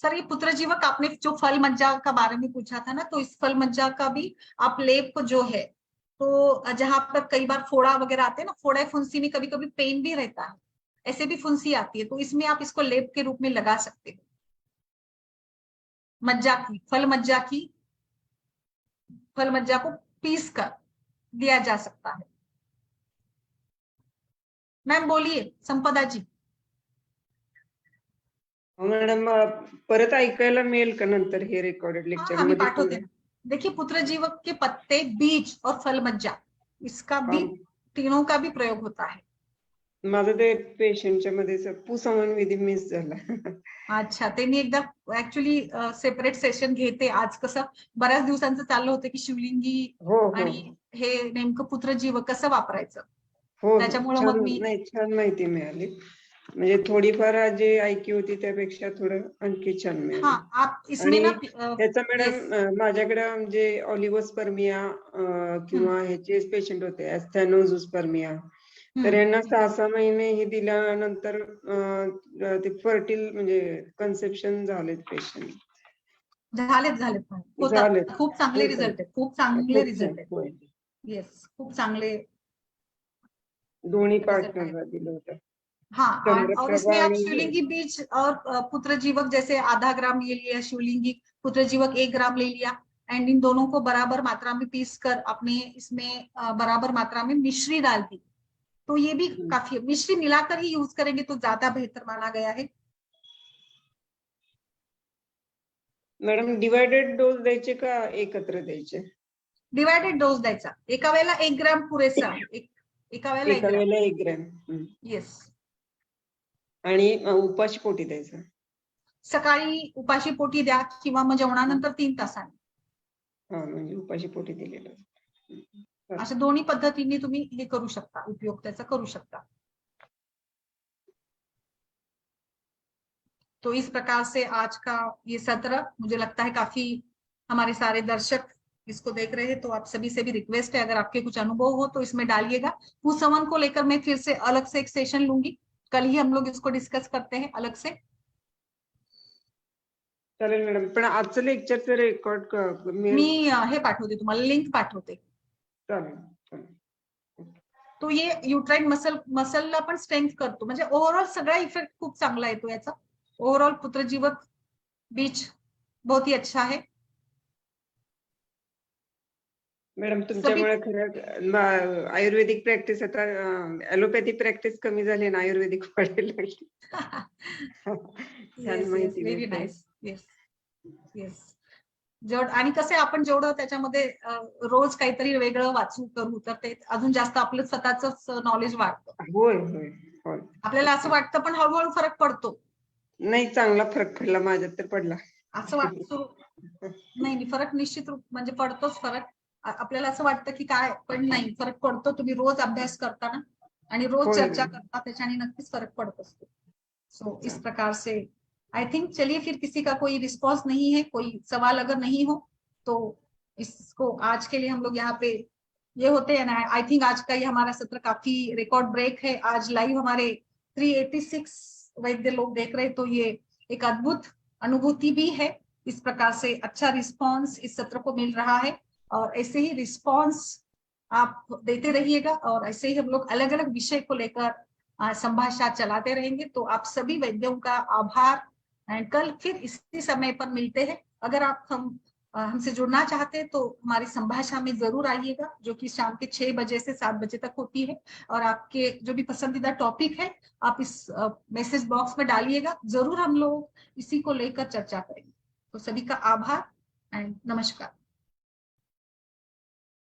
सर ये पुत्रजीवक आपने जो फल मज्जा का बारे में पूछा था ना, तो इस फल मज्जा का भी आप लेप जो है, तो जहां पर कई बार फोड़ा वगैरह आते हैं ना, फोड़ा फुंसी में कभी कभी पेन भी रहता है, ऐसे भी फुंसी आती है, तो इसमें आप इसको लेप के रूप में लगा सकते हो। मज्जा की, फल मज्जा की, फल मज्जा को पीस कर दिया जा सकता है। मैम बोलिए संपदा जी। मॅडम परत ऐकायला मिळेल का नंतर हे रेकॉर्डेड हाँ लेक्चर हाँ, मैं मध्ये? पाठवते ना। देखिए पुत्रजीवक के पत्ते, बीज और फल मज्जा, इसका भी तीनों का भी प्रयोग होता है। माझं ते पेशंटच्या मध्ये पुसवन विधी मिस झाला. अच्छा, ते मी एकदा ऍक्च्युली सेपरेट सेशन घेते, आज कसं बऱ्याच दिवसांचं चाललं होतं की शिवलिंगी हो हो आणि हे नेमकं पुत्रजीवक कसं वापरायचं, हो त्याच्यामुळे छान, मग मी नाही छान माहिती मिळाली. म्हणजे थोडीफार जे ऐकी होती त्यापेक्षा थोडं आणखी छान मिळाली. हाँ आप इसमें आणि ना त्याचा मॅडम माझ्याकडे म्हणजे ऑलिव्होस्पर्मिया किंवा ह्याचे पेशंट होते ऍस्थेनोझोस्पर्मिया, तर यांना 6 महिने हे दिल्यानंतर ते फर्टिल म्हणजे कन्सेप्शन झालेत पेशंट. झालेत होतात, खूप चांगले रिझल्ट आहेत, खूप चांगले रिझल्ट आहेत. येस, खूप चांगले दोन्ही रिजल्ट आहेत। पार्टनरला दिलं होतं. हाँ, और इसमें आप शिवलिंगी बीज और पुत्रजीवक जैसे आधा ग्राम ले लिया, शिवलिंगी पुत्रजीवक 1 ग्राम ले लिया, एंड इन दोनों को बराबर मात्रा में पीस कर अपने इसमें बराबर मात्रा में मिश्री डाल दी, तो ये भी काफी है। मिश्री मिलाकर ही यूज करेंगे तो ज्यादा बेहतर माना गया है। मॅडम डिवायडेड डोस द्यायचे का एकत्र द्यायचे? डिवायडेड डोस द्यायचा, एका वेळेला 1 ग्राम पुरेसा आहे, एका वेळेला 1 ग्रॅम. येस, आणि उपाशी पोटी द्यायचं. सकाळी उपाशी पोटी द्या किंवा मग जेवणानंतर 3 तासांनी. हा, म्हणजे उपाशी पोटी दिलेलं. अशा दोन्ही पद्धतीने तुम्ही हे करू शकता, उपयोग त्याचा करू शकता। तो इस प्रकार से आज का ये सत्र, मुझे लगता है काफी हमारे सारे दर्शक इसको देख रहे हैं, तो आप सभी से भी रिक्वेस्ट है, अगर आपके कुछ अनुभव हो तो इसमें डालिएगा। भूसवन को लेकर मैं फिर से अलग से एक सेशन लूंगी, कल ही हम लोग इसको डिस्कस करते हैं अलग से। चालेल मॅडम, पण आजचं लेक्चरचं रेकॉर्ड मी हे पाठवते तुम्हाला, लिंक पाठवते। चालेल. तो ये युट्राइन मसलला पण स्ट्रेंथ करतो, म्हणजे ओव्हरऑल सगळा इफेक्ट खूप चांगला येतो याचा। ओवरऑल पुत्रजीवक बीज बहुत ही अच्छा है। मॅडम तुमच्यामुळे खरं आयुर्वेदिक प्रॅक्टिस, आता ऍलोपॅथी प्रॅक्टिस कमी झाली ना, आयुर्वेदिक वाढायला लागली. Very nice. येस येस, आणि कसं आहे, आपण जेवढं त्याच्यामध्ये रोज काहीतरी वेगळं वाचू करू तर ते अजून जास्त आपलं स्वतःच नॉलेज वाढतं. होय होय. होय. आपल्याला असं वाटतं पण हळूहळू फरक पडतो. नाही, चांगला फरक पडला, माझ्यात तर पडला. असं वाटतं नाही फरक निश्चित रूप म्हणजे पडतोच फरक. आपल्याला असं वाटतं की काय, पण नाही फरक पडतो. तुम्ही रोज अभ्यास करता ना आणि रोज होय. चर्चा करता, त्याच्याने नक्कीच फरक पडत असतो. सो इस प्रकार से आई थिंक, चलिए फिर किसी का कोई रिस्पॉन्स नहीं है, कोई सवाल अगर नहीं हो तो इसको आज के लिए हम लोग यहाँ पे ये होते हैं ना। आई थिंक आज का ये हमारा सत्र काफी रिकॉर्ड ब्रेक है। आज लाइव हमारे 386 वैद्य लोग देख रहे, तो ये एक अद्भुत अनुभूति भी है। इस प्रकार से अच्छा रिस्पॉन्स इस सत्र को मिल रहा है और ऐसे ही रिस्पॉन्स आप देते रहिएगा और ऐसे ही हम लोग अलग अलग विषय को लेकर संभाषा चलाते रहेंगे। तो आप सभी वैद्यों का आभार। कल फिर इसी समय पर मिलते हैं। अगर आप हमसे जुड़ना चाहते हैं तो हमारी संभाषा में जरूर आइएगा, जो कि शाम के 6 बजे से 7 बजे तक होती है। और आपके जो भी पसंदीदा टॉपिक है आप इस मैसेज बॉक्स में डालिएगा, जरूर हम लोग इसी को लेकर चर्चा करेंगे। तो सभी का आभार एंड नमस्कार।